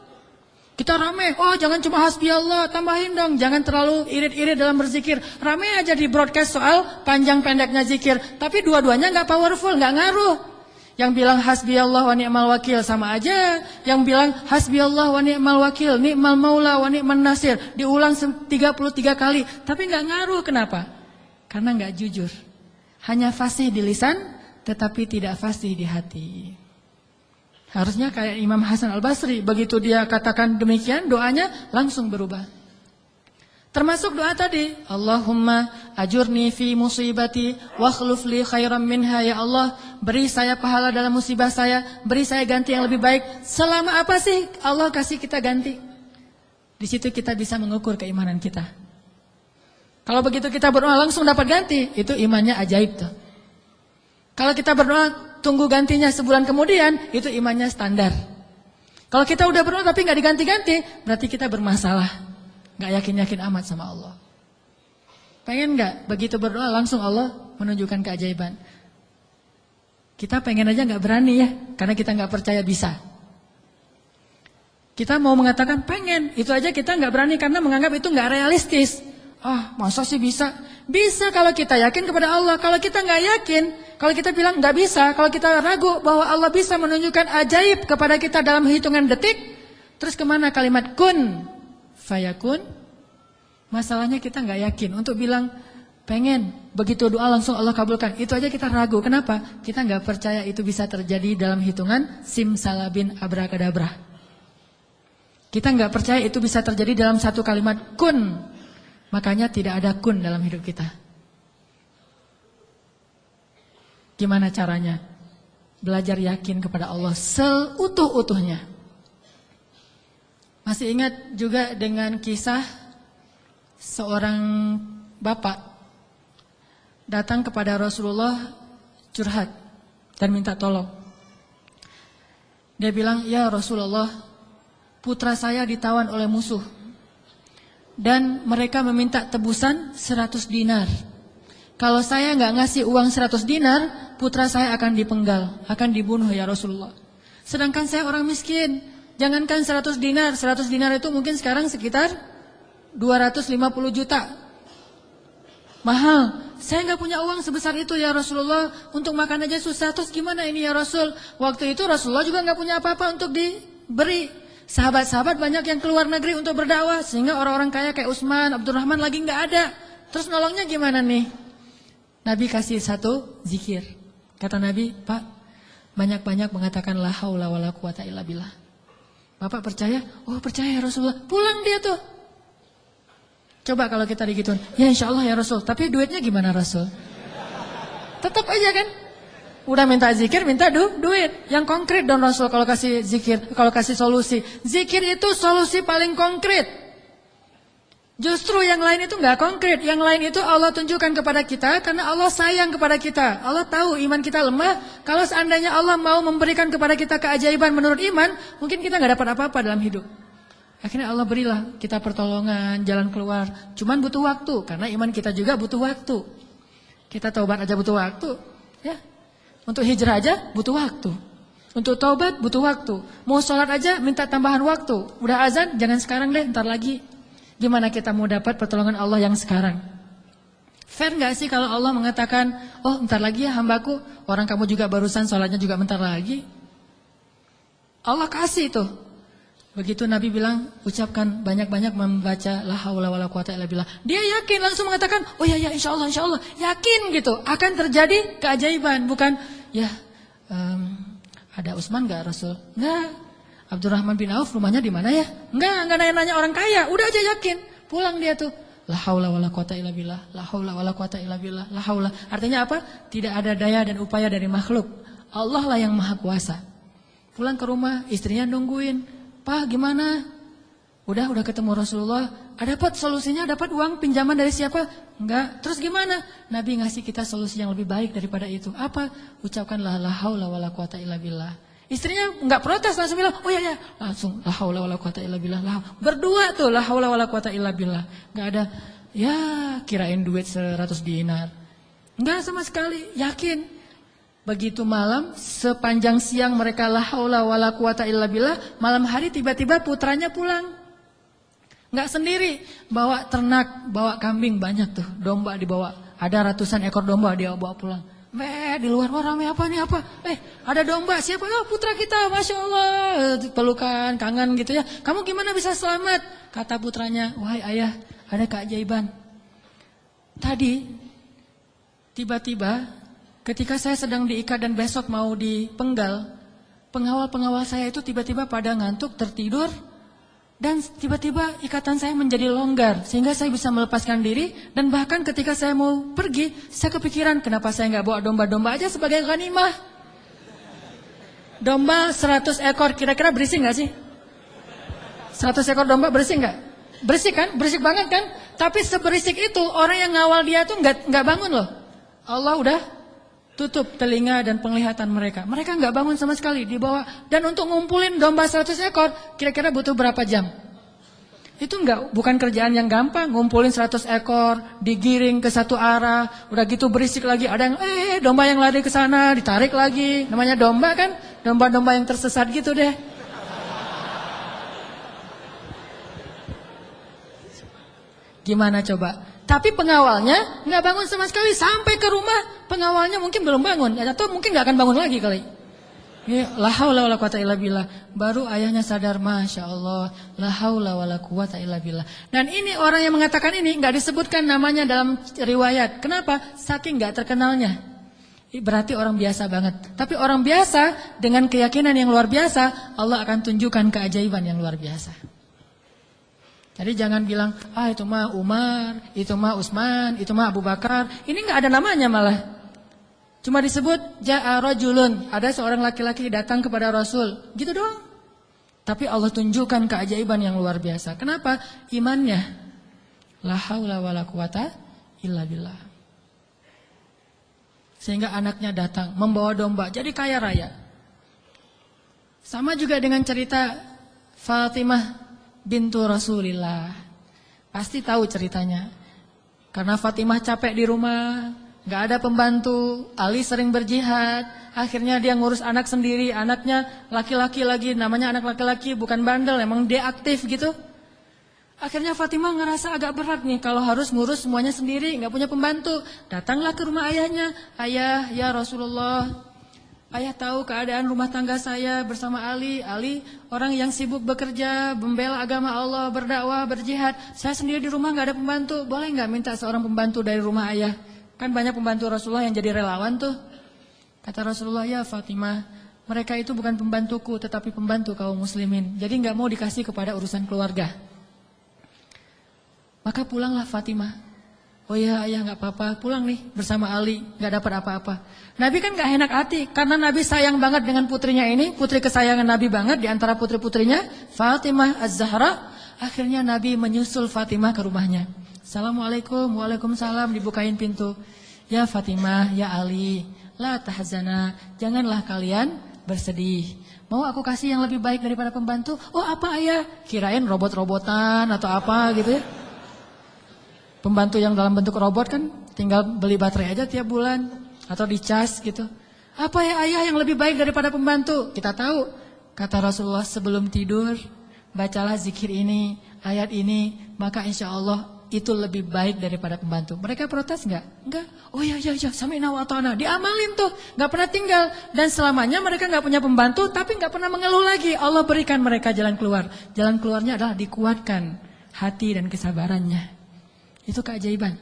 Kita rame, oh jangan cuma hasbi Allah, tambahin dong, jangan terlalu irit-irit dalam berzikir. Rame aja di broadcast soal panjang pendeknya zikir, tapi dua-duanya gak powerful, gak ngaruh. Yang bilang hasbi Allah wa ni'mal wakil sama aja, yang bilang hasbi Allah wa ni'mal wakil, ni'mal maula wa ni'man nasir, diulang 33 kali, tapi gak ngaruh. Kenapa? Karena gak jujur. Hanya fasih di lisan, tetapi tidak fasih di hati. Harusnya kayak Imam Hasan Al-Basri, begitu dia katakan demikian, doanya langsung berubah. Termasuk doa tadi, Allahumma ajurni fi musibati wa akhluf li khairan minha, ya Allah, beri saya pahala dalam musibah saya, beri saya ganti yang lebih baik. Selama apa sih Allah kasih kita ganti? Di situ kita bisa mengukur keimanan kita. Kalau begitu kita berdoa langsung dapat ganti, itu imannya ajaib tuh. Kalau kita berdoa tunggu gantinya sebulan kemudian, itu imannya standar. Kalau kita udah berdoa tapi nggak diganti-ganti, berarti kita bermasalah, nggak yakin-yakin amat sama Allah. Pengen nggak begitu berdoa langsung Allah menunjukkan keajaiban? Kita pengen aja nggak berani ya, karena kita nggak percaya bisa. Kita mau mengatakan pengen, itu aja kita nggak berani karena menganggap itu nggak realistis. Masa sih bisa? Bisa kalau kita yakin kepada Allah. Kalau kita nggak yakin, kalau kita bilang nggak bisa, kalau kita ragu bahwa Allah bisa menunjukkan ajaib kepada kita dalam hitungan detik, terus kemana kalimat kun fayakun? Masalahnya kita nggak yakin untuk bilang pengen, begitu doa langsung Allah kabulkan. Itu aja kita ragu. Kenapa? Kita nggak percaya itu bisa terjadi dalam hitungan simsalabin abrakadabra. Kita nggak percaya itu bisa terjadi dalam satu kalimat kun. Makanya tidak ada kun dalam hidup kita. Gimana caranya? Belajar yakin kepada Allah seutuh-utuhnya. Masih ingat juga dengan kisah seorang bapak datang kepada Rasulullah curhat dan minta tolong. Dia bilang, ya Rasulullah, putra saya ditawan oleh musuh. dan mereka meminta tebusan 100 dinar. Kalau saya nggak ngasih uang 100 dinar, putra saya akan dipenggal, akan dibunuh ya Rasulullah. Sedangkan saya orang miskin, jangankan 100 dinar, 100 dinar itu mungkin sekarang sekitar 250 juta. Mahal, saya nggak punya uang sebesar itu ya Rasulullah, untuk makan aja susah, terus gimana ini ya Rasul? Waktu itu Rasulullah juga nggak punya apa-apa untuk diberi. Sahabat-sahabat banyak yang keluar negeri untuk berdakwah, sehingga orang-orang kaya kayak Utsman, Abdurrahman lagi nggak ada. Terus nolongnya gimana nih? Nabi kasih satu zikir. Kata Nabi, Pak, banyak-banyak mengatakan la haula wala quwata illa billah. Bapak percaya? Oh percaya ya Rasulullah. Pulang dia tuh. Coba kalau kita digituin, ya insya Allah ya Rasul, tapi duitnya gimana Rasul? Tetap aja kan? Udah minta zikir, minta duit. Yang konkret dong Rasul kalau kasih zikir, kalau kasih solusi. Zikir itu solusi paling konkret. Justru yang lain itu nggak konkret. Yang lain itu Allah tunjukkan kepada kita karena Allah sayang kepada kita. Allah tahu iman kita lemah. Kalau seandainya Allah mau memberikan kepada kita keajaiban menurut iman, mungkin kita nggak dapat apa-apa dalam hidup. Akhirnya Allah berilah kita pertolongan, jalan keluar. Cuman butuh waktu, karena iman kita juga butuh waktu. Kita taubat aja butuh waktu, ya. Untuk hijrah aja butuh waktu. Untuk taubat butuh waktu. Mau sholat aja minta tambahan waktu. Udah azan, jangan sekarang deh, ntar lagi. Gimana kita mau dapat pertolongan Allah yang sekarang? Fair gak sih kalau Allah mengatakan, oh ntar lagi ya hambaku, orang kamu juga barusan sholatnya juga bentar lagi. Allah kasih tuh. Begitu Nabi bilang, ucapkan banyak-banyak membaca la haula wala quwata illa billah. Dia yakin langsung mengatakan, oh ya insya Allah, yakin gitu akan terjadi keajaiban, bukan ya ada Utsman enggak Rasul? Enggak. Abdurrahman bin Auf rumahnya di mana ya? Enggak nanya-nanya orang kaya, udah aja yakin. Pulang dia tuh, la haula wala quwata illa billah, la haula wala quwata illa billah, la haula. Artinya apa? Tidak ada daya dan upaya dari makhluk. Allah lah yang maha kuasa. Pulang ke rumah, istrinya nungguin. Pak gimana? Udah ketemu Rasulullah. Dapat solusinya, dapat uang pinjaman dari siapa? Enggak. Terus gimana? Nabi ngasih kita solusi yang lebih baik daripada itu. Apa? Ucapkanlah la haula wala quwata illa billah. Istrinya enggak protes, langsung bilang, oh ya, langsung la haula wala quwata illa billah. Berdua tuh la haula wala quwata illa billah. Enggak ada ya kirain duit 100 dinar. Enggak sama sekali, yakin. Begitu malam, sepanjang siang mereka la haula wala quwata illa billah, malam hari tiba-tiba putranya pulang. Enggak sendiri, bawa ternak, bawa kambing banyak tuh, domba dibawa. Ada ratusan ekor domba dia bawa pulang. Di luar rame apa nih apa? Ada domba, siapa? Oh, putra kita, Masya Allah. Pelukan, kangen gitu ya. Kamu gimana bisa selamat? Kata putranya, wahai ayah, ada keajaiban. Tadi, tiba-tiba ketika saya sedang diikat dan besok mau dipenggal, pengawal-pengawal saya itu tiba-tiba pada ngantuk, tertidur, dan tiba-tiba ikatan saya menjadi longgar, sehingga saya bisa melepaskan diri, dan bahkan ketika saya mau pergi, saya kepikiran, kenapa saya nggak bawa domba-domba aja sebagai ghanimah? Domba 100 ekor, kira-kira berisik nggak sih? 100 ekor domba berisik nggak? Berisik kan? Berisik banget kan? Tapi seberisik itu, orang yang ngawal dia tuh nggak bangun loh. Allah udah tutup telinga dan penglihatan mereka. Mereka nggak bangun sama sekali, dibawa. Dan untuk ngumpulin domba 100 ekor, kira-kira butuh berapa jam? Itu bukan kerjaan yang gampang. Ngumpulin 100 ekor, digiring ke satu arah, udah gitu berisik lagi. Ada yang domba yang lari ke sana, ditarik lagi. Namanya domba kan, domba-domba yang tersesat gitu deh. Gimana coba? Tapi pengawalnya nggak bangun sama sekali, sampai ke rumah pengawalnya mungkin belum bangun, atau mungkin nggak akan bangun lagi kali. Ya, la haula wala quwata illa billah. Baru ayahnya sadar, Masya Allah, la haula wala quwata illa billah. Dan ini orang yang mengatakan ini nggak disebutkan namanya dalam riwayat. Kenapa? Saking nggak terkenalnya. Berarti orang biasa banget. Tapi orang biasa dengan keyakinan yang luar biasa, Allah akan tunjukkan keajaiban yang luar biasa. Jadi jangan bilang, itu mah Umar, itu mah Utsman, itu mah Abu Bakar. Ini nggak ada namanya malah. Cuma disebut ja'a rajulun, ada seorang laki-laki datang kepada Rasul, gitu doang. Tapi Allah tunjukkan keajaiban yang luar biasa. Kenapa? Imannya. La haula wala quwata illa billah. Sehingga anaknya datang membawa domba, jadi kaya raya. Sama juga dengan cerita Fatimah bintu Rasulillah. Pasti tahu ceritanya. Karena Fatimah capek di rumah, gak ada pembantu, Ali sering berjihad, akhirnya dia ngurus anak sendiri, anaknya laki-laki lagi, namanya anak laki-laki, bukan bandel, emang dia aktif gitu. Akhirnya Fatimah ngerasa agak berat nih kalau harus ngurus semuanya sendiri, gak punya pembantu. Datanglah ke rumah ayahnya, ayah, ya Rasulullah, ayah tahu keadaan rumah tangga saya bersama Ali. Ali orang yang sibuk bekerja, membela agama Allah, berdakwah, berjihad. Saya sendiri di rumah gak ada pembantu. Boleh gak minta seorang pembantu dari rumah ayah? Kan banyak pembantu Rasulullah yang jadi relawan tuh. Kata Rasulullah, ya Fatimah, mereka itu bukan pembantuku tetapi pembantu kaum muslimin. Jadi gak mau dikasih kepada urusan keluarga. Maka pulanglah Fatimah. Oh ya ayah gak apa-apa, pulang nih bersama Ali, gak dapat apa-apa. Nabi kan gak enak hati, karena Nabi sayang banget dengan putrinya ini, putri kesayangan Nabi banget di antara putri-putrinya, Fatimah Az-Zahra. Akhirnya Nabi menyusul Fatimah ke rumahnya. Assalamualaikum, waalaikumsalam, dibukain pintu. Ya Fatimah, ya Ali, la tahzana, janganlah kalian bersedih. Mau aku kasih yang lebih baik daripada pembantu? Oh apa ayah? Kirain robot-robotan atau apa gitu ya. Pembantu yang dalam bentuk robot kan tinggal beli baterai aja tiap bulan atau dicas gitu. Apa ya ayah yang lebih baik daripada pembantu? Kita tahu, kata Rasulullah sebelum tidur, bacalah zikir ini, ayat ini, maka insya Allah itu lebih baik daripada pembantu. Mereka protes enggak? Enggak. Oh ya, sami'na wa ata'na. Diamalin tuh, enggak pernah tinggal. Dan selamanya mereka enggak punya pembantu, tapi enggak pernah mengeluh lagi. Allah berikan mereka jalan keluar. Jalan keluarnya adalah dikuatkan hati dan kesabarannya. Itu keajaiban.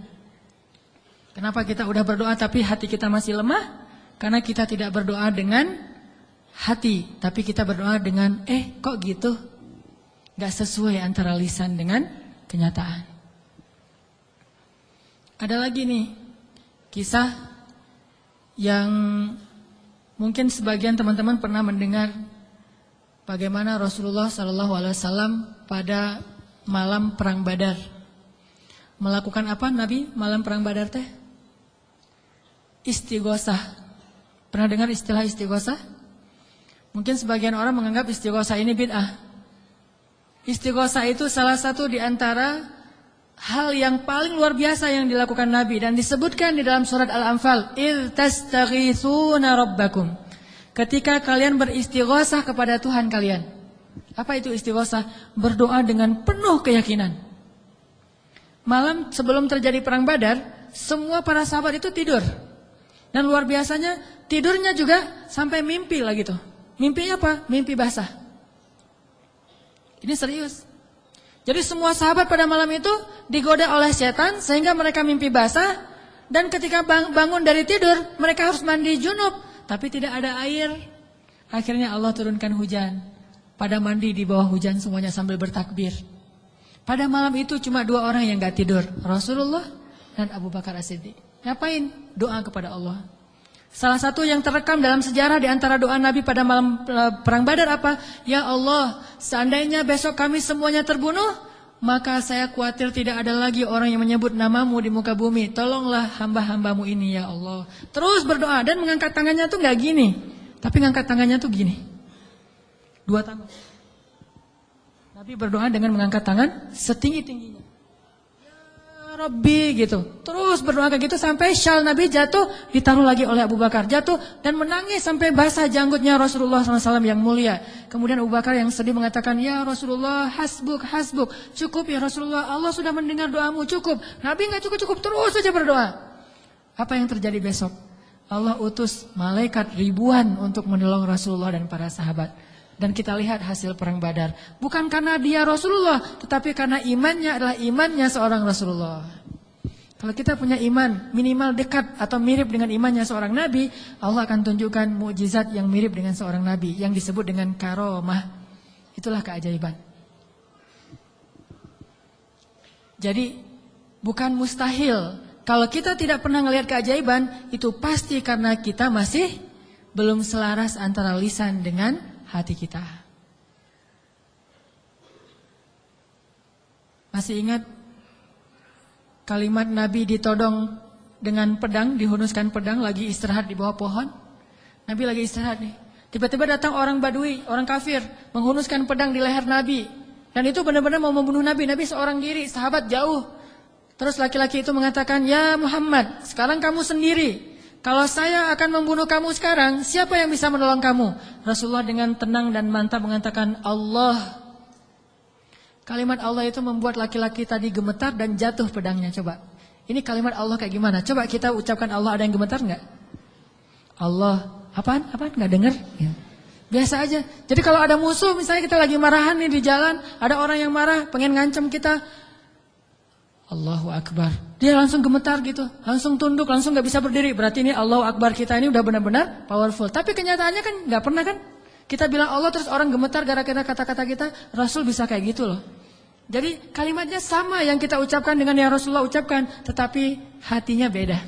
Kenapa kita udah berdoa tapi hati kita masih lemah? Karena kita tidak berdoa dengan hati, tapi kita berdoa dengan kok gitu? Gak sesuai antara lisan dengan kenyataan. Ada lagi nih kisah yang mungkin sebagian teman-teman pernah mendengar bagaimana Rasulullah SAW pada malam perang Badar. Melakukan apa Nabi malam perang Badar teh? Istighosah. Pernah dengar istilah istighosah? Mungkin sebagian orang menganggap istighosah ini bid'ah. Istighosah itu salah satu di antara hal yang paling luar biasa yang dilakukan Nabi dan disebutkan di dalam surat Al-Anfal, "Idz tastaghitsuna rabbakum." Ketika kalian beristighosah kepada Tuhan kalian. Apa itu istighosah? Berdoa dengan penuh keyakinan. Malam sebelum terjadi perang Badar, semua para sahabat itu tidur. Dan luar biasanya tidurnya juga sampai mimpi lah gitu. Mimpinya apa? Mimpi basah. Ini serius. Jadi semua sahabat pada malam itu digoda oleh setan sehingga mereka mimpi basah. Dan ketika bangun dari tidur, mereka harus mandi junub. Tapi tidak ada air. Akhirnya Allah turunkan hujan. Pada mandi di bawah hujan semuanya sambil bertakbir. Pada malam itu cuma 2 orang yang gak tidur, Rasulullah dan Abu Bakar As-Siddiq. Ngapain? Doa kepada Allah. Salah satu yang terekam dalam sejarah di antara doa Nabi pada malam perang Badar apa? Ya Allah, seandainya besok kami semuanya terbunuh, maka saya khawatir tidak ada lagi orang yang menyebut namamu di muka bumi. Tolonglah hamba-hambamu ini ya Allah. Terus berdoa dan mengangkat tangannya tuh gak gini, tapi mengangkat tangannya tuh gini. 2 tangan. Nabi berdoa dengan mengangkat tangan setinggi-tingginya. Ya Rabbi gitu. Terus berdoa kayak gitu sampai syal Nabi jatuh, ditaruh lagi oleh Abu Bakar. Jatuh dan menangis sampai basah janggutnya Rasulullah SAW yang mulia. Kemudian Abu Bakar yang sedih mengatakan, ya Rasulullah hasbuk, hasbuk. Cukup ya Rasulullah, Allah sudah mendengar doamu, cukup. Nabi gak cukup-cukup, terus saja berdoa. Apa yang terjadi besok? Allah utus malaikat ribuan untuk menolong Rasulullah dan para sahabat. Dan kita lihat hasil perang Badar. Bukan karena dia Rasulullah, tetapi karena imannya adalah imannya seorang Rasulullah. Kalau kita punya iman minimal dekat atau mirip dengan imannya seorang Nabi, Allah akan tunjukkan mukjizat yang mirip dengan seorang Nabi yang disebut dengan karomah. Itulah keajaiban. Jadi bukan mustahil. Kalau kita tidak pernah melihat keajaiban, itu pasti karena kita masih belum selaras antara lisan dengan hati kita. Masih ingat kalimat Nabi ditodong dengan pedang, dihunuskan pedang, lagi istirahat di bawah pohon. Nabi lagi istirahat nih. Tiba-tiba datang orang Badui, orang kafir, menghunuskan pedang di leher Nabi. Dan itu benar-benar mau membunuh Nabi. Nabi seorang diri, sahabat jauh. Terus laki-laki itu mengatakan, "Ya Muhammad, sekarang kamu sendiri. Kalau saya akan membunuh kamu sekarang, siapa yang bisa menolong kamu?" Rasulullah dengan tenang dan mantap mengatakan, "Allah." Kalimat Allah itu membuat laki-laki tadi gemetar dan jatuh pedangnya. Coba, ini kalimat Allah kayak gimana? Coba kita ucapkan Allah, ada yang gemetar enggak? Allah, apaan? Enggak dengar? Ya. Biasa aja. Jadi kalau ada musuh, misalnya kita lagi marahan nih di jalan, ada orang yang marah, pengen ngancam kita, Allahu Akbar. Dia langsung gemetar gitu, langsung tunduk, langsung gak bisa berdiri. Berarti ini Allahu Akbar kita ini udah benar-benar powerful. Tapi kenyataannya kan gak pernah kan? Kita bilang Allah terus orang gemetar gara-gara kata-kata kita. Rasul bisa kayak gitu loh. Jadi kalimatnya sama yang kita ucapkan dengan yang Rasulullah ucapkan, tetapi hatinya beda.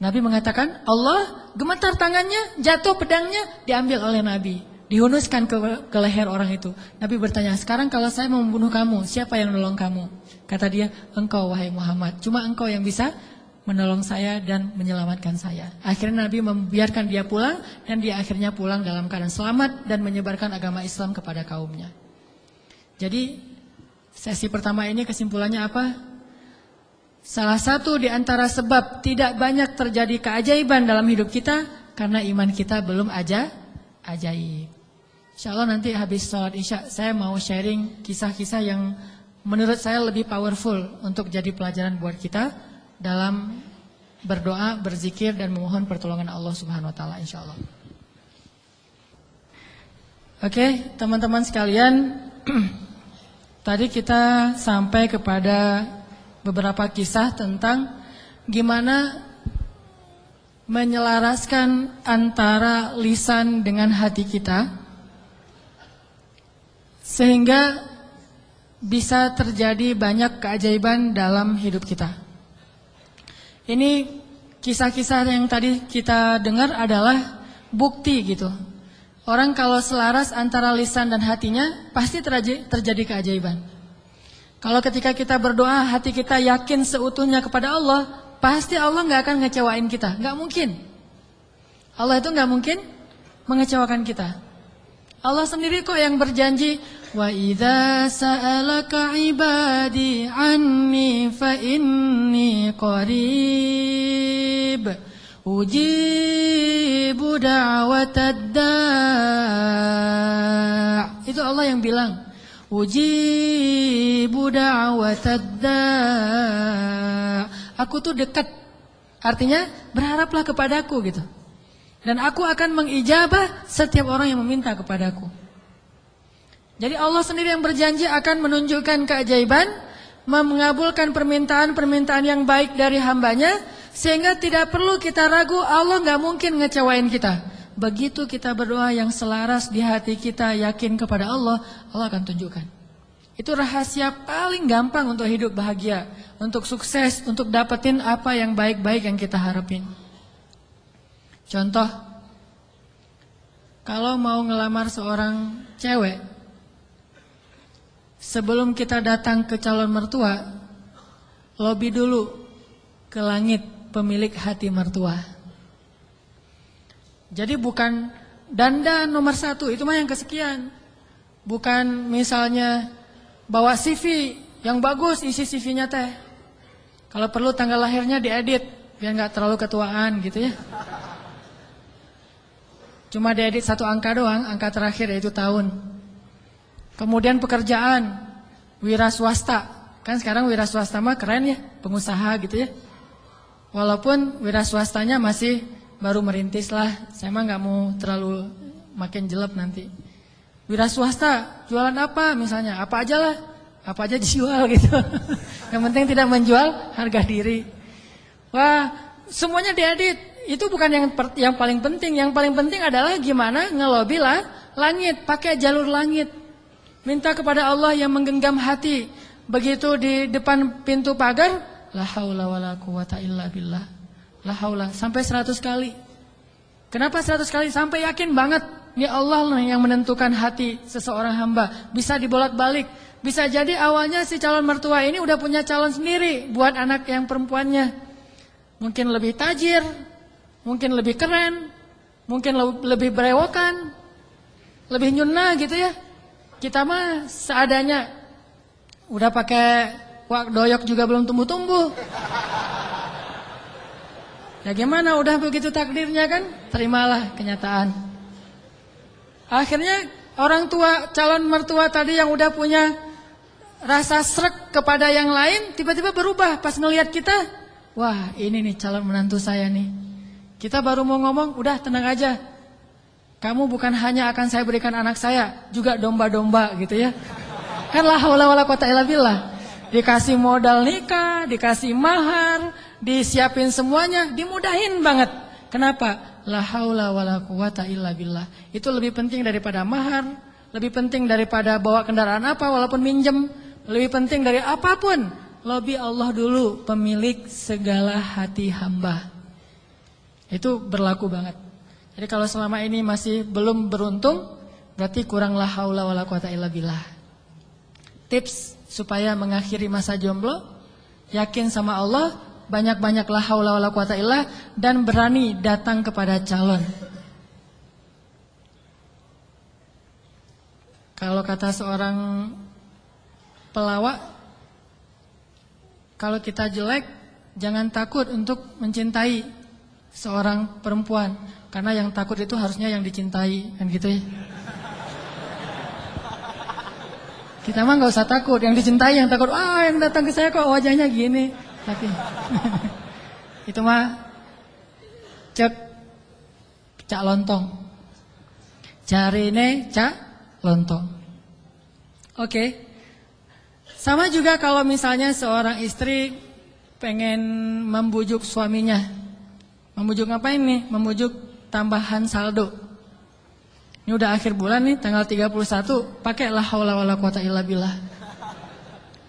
Nabi mengatakan, Allah gemetar tangannya, jatuh pedangnya, diambil oleh Nabi. Dihunuskan ke leher orang itu. Nabi bertanya, sekarang kalau saya mau membunuh kamu, siapa yang menolong kamu? Kata dia, engkau wahai Muhammad. Cuma engkau yang bisa menolong saya dan menyelamatkan saya. Akhirnya Nabi membiarkan dia pulang, dan dia akhirnya pulang dalam keadaan selamat dan menyebarkan agama Islam kepada kaumnya. Jadi sesi pertama ini kesimpulannya apa? Salah satu di antara sebab tidak banyak terjadi keajaiban dalam hidup kita karena iman kita belum ajaib. Insyaallah nanti habis sholat Isya saya mau sharing kisah-kisah yang menurut saya lebih powerful untuk jadi pelajaran buat kita dalam berdoa, berzikir dan memohon pertolongan Allah Subhanahu wa taala insyaallah. Oke, teman-teman sekalian, tadi kita sampai kepada beberapa kisah tentang gimana menyelaraskan antara lisan dengan hati kita sehingga bisa terjadi banyak keajaiban dalam hidup kita. Ini kisah-kisah yang tadi kita dengar adalah bukti gitu. Orang kalau selaras antara lisan dan hatinya pasti terjadi keajaiban. Kalau ketika kita berdoa hati kita yakin seutuhnya kepada Allah, pasti Allah gak akan ngecewain kita. Gak mungkin. Allah itu gak mungkin mengecewakan kita. Allah sendiri kok yang berjanji, wa idza sa'alaka ibadi anni fa inni qarib ujibu da'watad da'. Itu Allah yang bilang. Ujibu da'watad da'. Aku tuh dekat. Artinya berharaplah kepadaku gitu. Dan aku akan mengijabah setiap orang yang meminta kepadaku. Jadi Allah sendiri yang berjanji akan menunjukkan keajaiban, mengabulkan permintaan-permintaan yang baik dari hambanya, sehingga tidak perlu kita ragu Allah gak mungkin ngecewain kita. Begitu kita berdoa yang selaras di hati kita yakin kepada Allah, Allah akan tunjukkan. Itu rahasia paling gampang untuk hidup bahagia, untuk sukses, untuk dapetin apa yang baik-baik yang kita harapin. Contoh, kalau mau ngelamar seorang cewek, sebelum kita datang ke calon mertua, lobi dulu ke langit pemilik hati mertua. Jadi bukan dandan nomor 1, itu mah yang kesekian. Bukan misalnya bawa CV yang bagus, isi CV-nya teh. Kalau perlu tanggal lahirnya diedit, biar gak terlalu ketuaan gitu ya. Cuma diedit 1 angka doang, angka terakhir yaitu tahun. Kemudian pekerjaan, wira swasta. Kan sekarang wira swasta mah keren ya, pengusaha gitu ya. Walaupun wira swastanya masih baru merintis lah, saya mah gak mau terlalu makin jelek nanti. Wira swasta, jualan apa misalnya, apa aja lah, apa aja dijual gitu. Yang penting tidak menjual harga diri. Wah, semuanya diedit, itu bukan yang paling penting. Yang paling penting adalah gimana ngelobi lah langit, pakai jalur langit. Minta kepada Allah yang menggenggam hati. Begitu di depan pintu pagar, la haula wala quwata illa billah. La haula, sampai 100 kali. Kenapa 100 kali? Sampai yakin banget ini Allah yang menentukan hati seseorang hamba. Bisa dibolak-balik. Bisa jadi awalnya si calon mertua ini udah punya calon sendiri buat anak yang perempuannya. Mungkin lebih tajir, mungkin lebih keren, mungkin lebih berewokan. lebih nyuna gitu ya. Kita mah seadanya. Udah pakai wak doyok juga belum tumbuh-tumbuh. Ya gimana, udah begitu takdirnya kan, terimalah kenyataan. Akhirnya orang tua, calon mertua tadi yang udah punya rasa srek kepada yang lain, tiba-tiba berubah pas ngelihat kita. Wah, ini nih calon menantu saya nih. Kita baru mau ngomong, udah tenang aja. Kamu bukan hanya akan saya berikan anak saya, juga domba-domba gitu ya. Kan la haula wala quwata illa billah. Dikasih modal nikah, dikasih mahar, disiapin semuanya, dimudahin banget. Kenapa? La haula wala quwata illa billah. Itu lebih penting daripada mahar, lebih penting daripada bawa kendaraan apa walaupun minjem, lebih penting dari apapun. Lebih Allah dulu, pemilik segala hati hamba. Itu berlaku banget. Jadi kalau selama ini masih belum beruntung, berarti kurang la haula wala quwata illa billah. Tips supaya mengakhiri masa jomblo, yakin sama Allah, banyak-banyak la haula wala quwata illallah, dan berani datang kepada calon. Kalau kata seorang pelawak, kalau kita jelek, jangan takut untuk mencintai seorang perempuan, karena yang takut itu harusnya yang dicintai, kan gitu ya. Kita mah nggak usah takut, yang dicintai yang takut. Yang datang ke saya kok wajahnya gini. Tapi itu mah cak lontong. Jarine cak lontong. Oke. Sama juga kalau misalnya seorang istri pengen membujuk suaminya. Membujuk ngapain nih? Membujuk tambahan saldo. Ini udah akhir bulan nih, tanggal 31, pakai la haula wala quwata illa billah.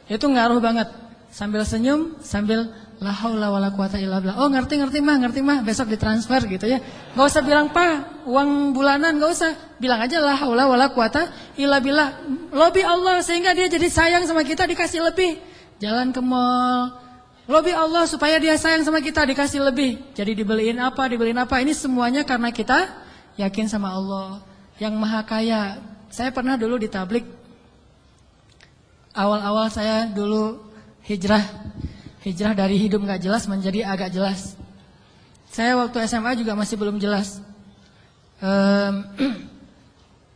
Itu ngaruh banget. Sambil senyum, sambil la haula wala quwata illa billah. Oh, ngerti mah, besok ditransfer gitu ya. Gak usah bilang, "Pak, uang bulanan," gak usah. Bilang aja la haula wala quwata illa billah. Lobby Allah sehingga dia jadi sayang sama kita, dikasih lebih. Jalan ke mall, lobby Allah supaya dia sayang sama kita, dikasih lebih. Jadi dibeliin apa. Ini semuanya karena kita yakin sama Allah yang maha kaya. Saya pernah dulu di tablik. Awal-awal saya dulu hijrah dari hidup gak jelas menjadi agak jelas. Saya waktu SMA juga masih belum jelas.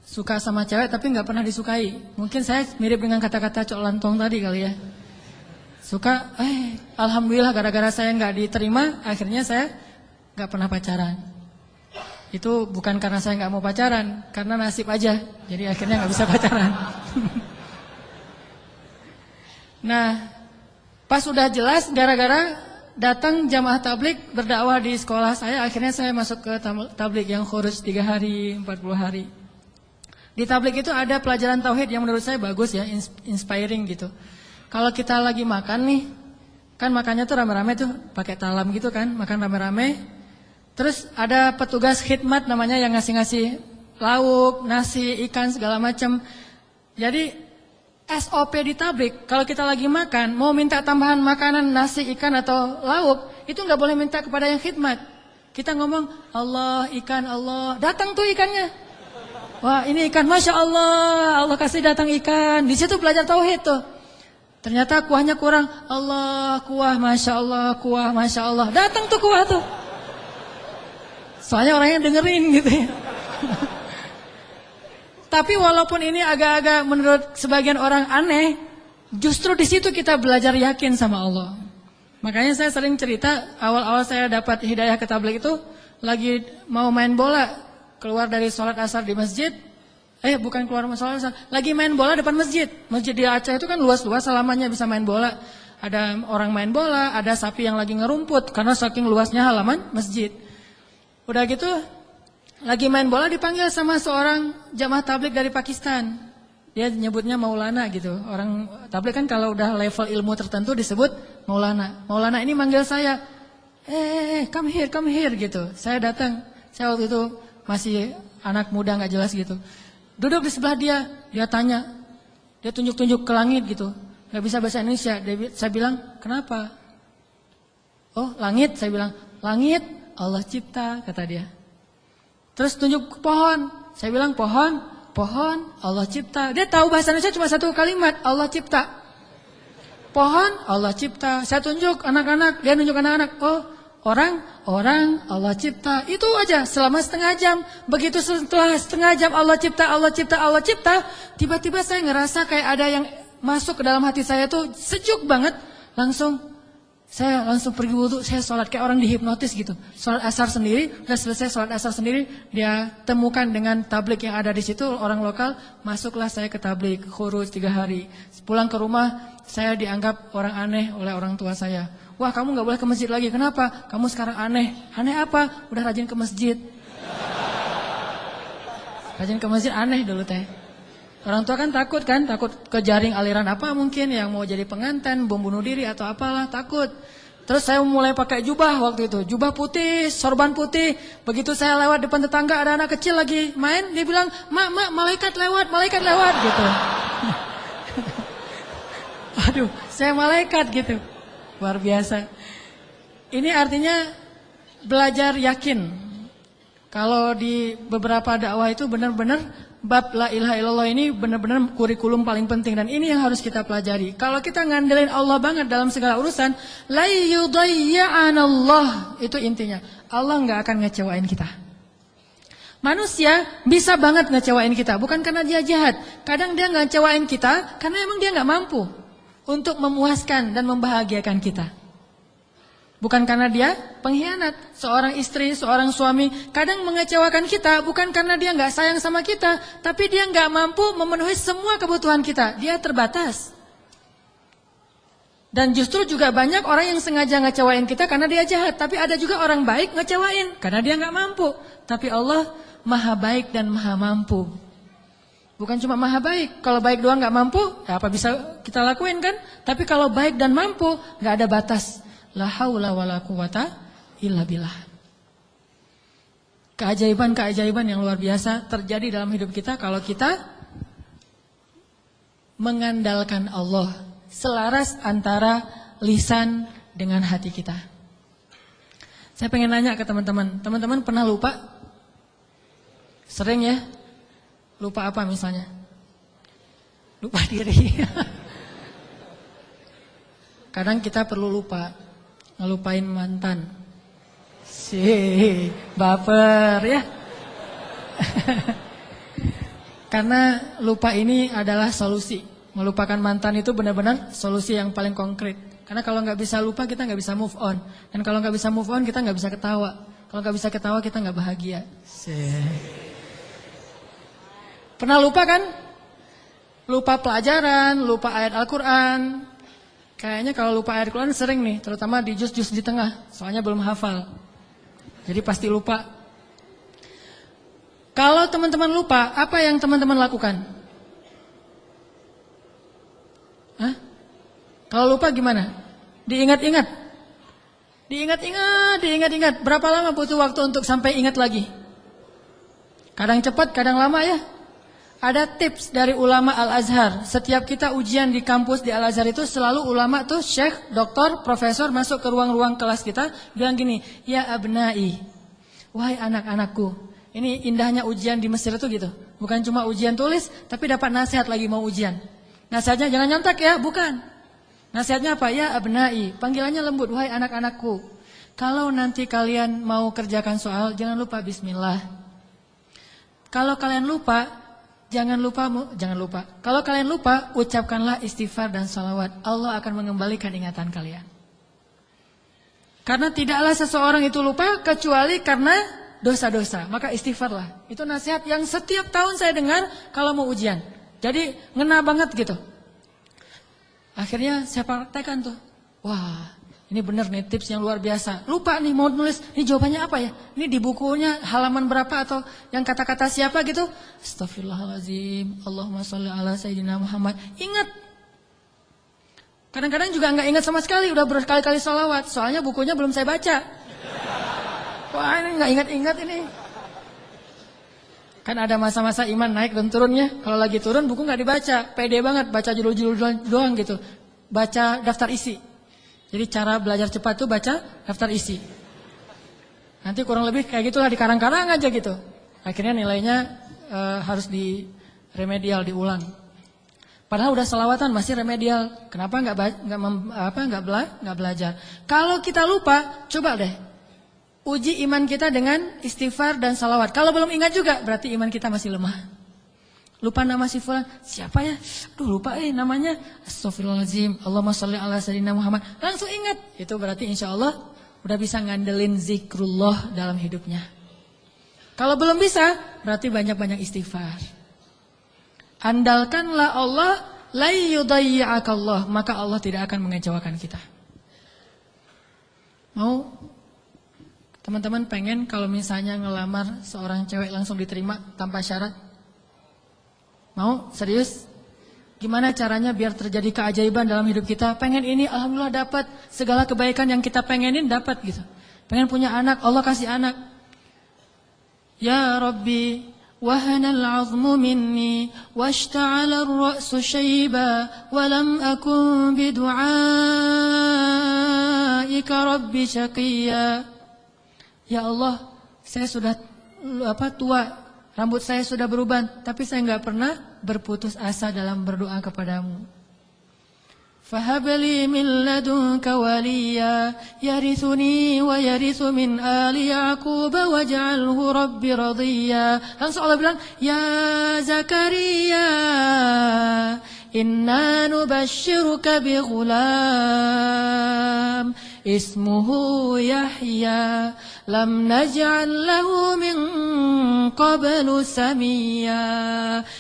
Suka sama cewek tapi gak pernah disukai. Mungkin saya mirip dengan kata-kata cok lantong tadi kali ya. Suka, alhamdulillah gara-gara saya gak diterima, akhirnya saya gak pernah pacaran. Itu bukan karena saya nggak mau pacaran, karena nasib aja. Jadi akhirnya nggak bisa pacaran. Nah, pas sudah jelas gara-gara datang jamaah tablik berdakwah di sekolah saya, akhirnya saya masuk ke tablik yang khuruj 3 hari, 40 hari. Di tablik itu ada pelajaran tauhid yang menurut saya bagus ya, inspiring gitu. Kalau kita lagi makan nih, kan makannya tuh rame-rame tuh, pakai talam gitu kan, makan rame-rame. Terus ada petugas khidmat namanya yang ngasih-ngasih lauk, nasi, ikan segala macam. Jadi SOP di tablik, kalau kita lagi makan, mau minta tambahan makanan, nasi, ikan atau lauk, itu nggak boleh minta kepada yang khidmat. Kita ngomong Allah, ikan Allah, datang tuh ikannya. Wah ini ikan, Masya Allah, Allah kasih datang ikan. Di situ belajar tauhid tuh. Ternyata kuahnya kurang, Allah, kuah, Masya Allah, kuah, Masya Allah. Datang tuh kuah tuh. Soalnya orangnya dengerin gitu ya. Tapi walaupun ini agak-agak menurut sebagian orang aneh, justru di situ kita belajar yakin sama Allah. Makanya saya sering cerita, awal-awal saya dapat hidayah ke tabligh itu, lagi mau main bola, keluar dari sholat asar di masjid, bukan keluar sholat asar, lagi main bola depan masjid. Masjid di Aceh itu kan luas-luas, halamannya bisa main bola. Ada orang main bola, ada sapi yang lagi ngerumput, karena saking luasnya halaman masjid. Udah gitu, lagi main bola dipanggil sama seorang jamaah tabligh dari Pakistan. Dia nyebutnya Maulana gitu. Orang tabligh kan kalau udah level ilmu tertentu disebut Maulana. Maulana ini manggil saya, come here gitu. Saya datang. Saya waktu itu masih anak muda gak jelas gitu. Duduk di sebelah dia tanya. Dia tunjuk-tunjuk ke langit gitu. Gak bisa bahasa Indonesia. Saya bilang, kenapa? Oh langit, saya bilang, langit Allah cipta, kata dia. Terus tunjuk ke pohon. Saya bilang, pohon pohon Allah cipta. Dia tahu bahasa Indonesia cuma satu kalimat, Allah cipta. Pohon Allah cipta. Saya tunjuk anak-anak, dia nunjuk anak-anak. Oh, orang Allah cipta. Itu aja selama setengah jam. Begitu setelah setengah jam Allah cipta, Allah cipta, Allah cipta, tiba-tiba saya ngerasa kayak ada yang masuk ke dalam hati saya tuh sejuk banget. Saya langsung pergi wudhu, saya sholat kayak orang dihipnotis gitu. Sholat asar sendiri, udah selesai sholat asar sendiri, dia temukan dengan tablik yang ada di situ, orang lokal, masuklah saya ke tablik, khuruj 3 hari. Pulang ke rumah, saya dianggap orang aneh oleh orang tua saya. Wah, kamu gak boleh ke masjid lagi, kenapa? Kamu sekarang aneh. Aneh apa? Udah rajin ke masjid. Rajin ke masjid aneh dulu teh. Orang tua kan, takut ke jaring aliran apa mungkin yang mau jadi pengantin, bom bunuh diri atau apalah, takut. Terus saya mulai pakai jubah waktu itu, jubah putih, sorban putih. Begitu saya lewat depan tetangga ada anak kecil lagi main, dia bilang, mak, malaikat lewat gitu. Aduh, saya malaikat gitu, luar biasa. Ini artinya belajar yakin. Kalau di beberapa dakwah itu benar-benar bab la ilaha illallah ini benar-benar kurikulum paling penting dan ini yang harus kita pelajari. Kalau kita ngandelin Allah banget dalam segala urusan, la yudayya'anallah, itu intinya. Allah nggak akan ngecewain kita. Manusia bisa banget ngecewain kita, bukan karena dia jahat. Kadang dia ngecewain kita karena emang dia nggak mampu untuk memuaskan dan membahagiakan kita. Bukan karena dia pengkhianat. Seorang istri, seorang suami kadang mengecewakan kita bukan karena dia nggak sayang sama kita, tapi dia nggak mampu memenuhi semua kebutuhan kita. Dia terbatas. Dan justru juga banyak orang yang sengaja ngecewain kita karena dia jahat, tapi ada juga orang baik ngecewain karena dia nggak mampu. Tapi Allah maha baik dan maha mampu. Bukan cuma maha baik, kalau baik doang nggak mampu, ya apa bisa kita lakuin kan? Tapi kalau baik dan mampu, nggak ada batas. La haula wala quwata illa billah. Keajaiban-keajaiban yang luar biasa terjadi dalam hidup kita kalau kita mengandalkan Allah, selaras antara lisan dengan hati kita. Saya pengen nanya ke teman-teman, teman-teman pernah lupa? Sering ya? Lupa apa misalnya? Lupa diri. Kadang kita perlu lupa. Ngelupain mantan. Baper ya. Karena lupa ini adalah solusi. Melupakan mantan itu benar-benar solusi yang paling konkret. Karena kalau nggak bisa lupa kita nggak bisa move on. Dan kalau nggak bisa move on kita nggak bisa ketawa. Kalau nggak bisa ketawa kita nggak bahagia. Pernah lupa kan? Lupa pelajaran, lupa ayat Al-Quran. Kayaknya kalau lupa ayat Al-Quran sering nih, terutama di juz-juz di tengah, soalnya belum hafal. Jadi pasti lupa. Kalau teman-teman lupa, apa yang teman-teman lakukan? Hah? Kalau lupa gimana? Diingat-ingat. Diingat-ingat. Berapa lama butuh waktu untuk sampai ingat lagi? Kadang cepat, kadang lama ya. Ada tips dari ulama Al-Azhar. Setiap kita ujian di kampus di Al-Azhar itu selalu ulama tuh syekh, doktor, profesor masuk ke ruang-ruang kelas kita bilang gini, ya abnai, wahai anak-anakku. Ini indahnya ujian di Mesir itu gitu. Bukan cuma ujian tulis, tapi dapat nasihat lagi mau ujian. Nasihatnya jangan nyontek ya, bukan. Nasihatnya apa? Ya abnai, panggilannya lembut, wahai anak-anakku. Kalau nanti kalian mau kerjakan soal, jangan lupa bismillah. Kalau kalian lupa, jangan lupa. Kalau kalian lupa, ucapkanlah istighfar dan salawat. Allah akan mengembalikan ingatan kalian. Karena tidaklah seseorang itu lupa kecuali karena dosa-dosa. Maka istighfarlah. Itu nasihat yang setiap tahun saya dengar kalau mau ujian. Jadi ngena banget gitu. Akhirnya saya praktekkan tuh. Wah, ini benar nih tips yang luar biasa. Lupa nih mau nulis, ini jawabannya apa ya? Ini di bukunya halaman berapa atau yang kata-kata siapa gitu? Astaghfirullahaladzim, Allahumma sholli ala Sayyidina Muhammad. Ingat. Kadang-kadang juga nggak ingat sama sekali, udah berkali-kali sholawat. Soalnya bukunya belum saya baca. Wah ini nggak ingat-ingat ini. Kan ada masa-masa iman naik dan turunnya. Kalau lagi turun buku nggak dibaca, pede banget baca judul-judul doang gitu. Baca daftar isi. Jadi cara belajar cepat tuh baca daftar isi. Nanti kurang lebih kayak gitulah di karang-karang aja gitu. Akhirnya nilainya harus remedial diulang. Padahal udah selawatan masih remedial. Kenapa nggak belajar? Kalau kita lupa, coba deh uji iman kita dengan istighfar dan salawat. Kalau belum ingat juga, berarti iman kita masih lemah. Lupa nama si fulan, siapa ya? Aduh lupa namanya. Astagfirullahaladzim, Allahumma sholli ala sayyidina Muhammad. Langsung ingat. Itu berarti insya Allah udah bisa ngandelin zikrullah dalam hidupnya. Kalau belum bisa, berarti banyak-banyak istighfar. Andalkanlah Allah, la yudayyi'akallah, maka Allah tidak akan mengecewakan kita. Mau teman-teman pengen kalau misalnya ngelamar seorang cewek langsung diterima tanpa syarat? Mau? Serius? Gimana caranya biar terjadi keajaiban dalam hidup kita? Pengen ini, alhamdulillah dapat. Segala kebaikan yang kita pengenin dapat gitu. Pengen punya anak, Allah kasih anak. Ya Rabbi, wahanal azmu minni, washta'ala ar-ra'su shayba, walam akun bidu'aika Rabbi syaqiyya. Ya Allah, saya sudah tua. Rambut saya sudah beruban, tapi saya enggak pernah berputus asa dalam berdoa kepadamu. Fahabli min ladunka waliya, yarithuni wa yarithu min ali Yaqub waj'alhu rabbi radiyya. Langsung Allah bilang, ya Zakaria, inna nubashshiruka bi ghulam ismuhu Yahya, lam naj'al lahu min qablu samiyya.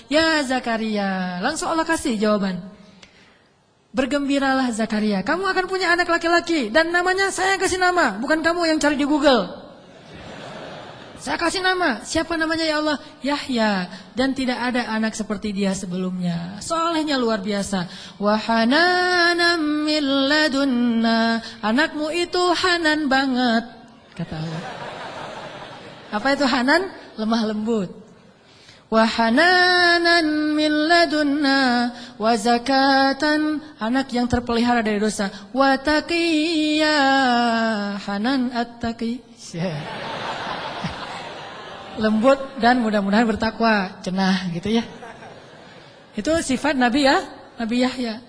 Ya Zakaria, langsung Allah kasih jawaban. Bergembiralah Zakaria, kamu akan punya anak laki-laki dan namanya saya kasih nama, bukan kamu yang cari di Google. Saya kasih nama, siapa namanya ya Allah? Yahya, dan tidak ada anak seperti dia sebelumnya. Solehnya luar biasa. Wa hananan min ladunna, anakmu itu hanan banget, kata Allah. Apa itu hanan? Lemah lembut. Wa hananan min ladunna wa zakatan, anak yang terpelihara dari dosa. Wa taqiyya, hanan at-taqi, lembut dan mudah-mudahan bertakwa, cenah gitu ya. Itu sifat Nabi ya, Nabi Yahya.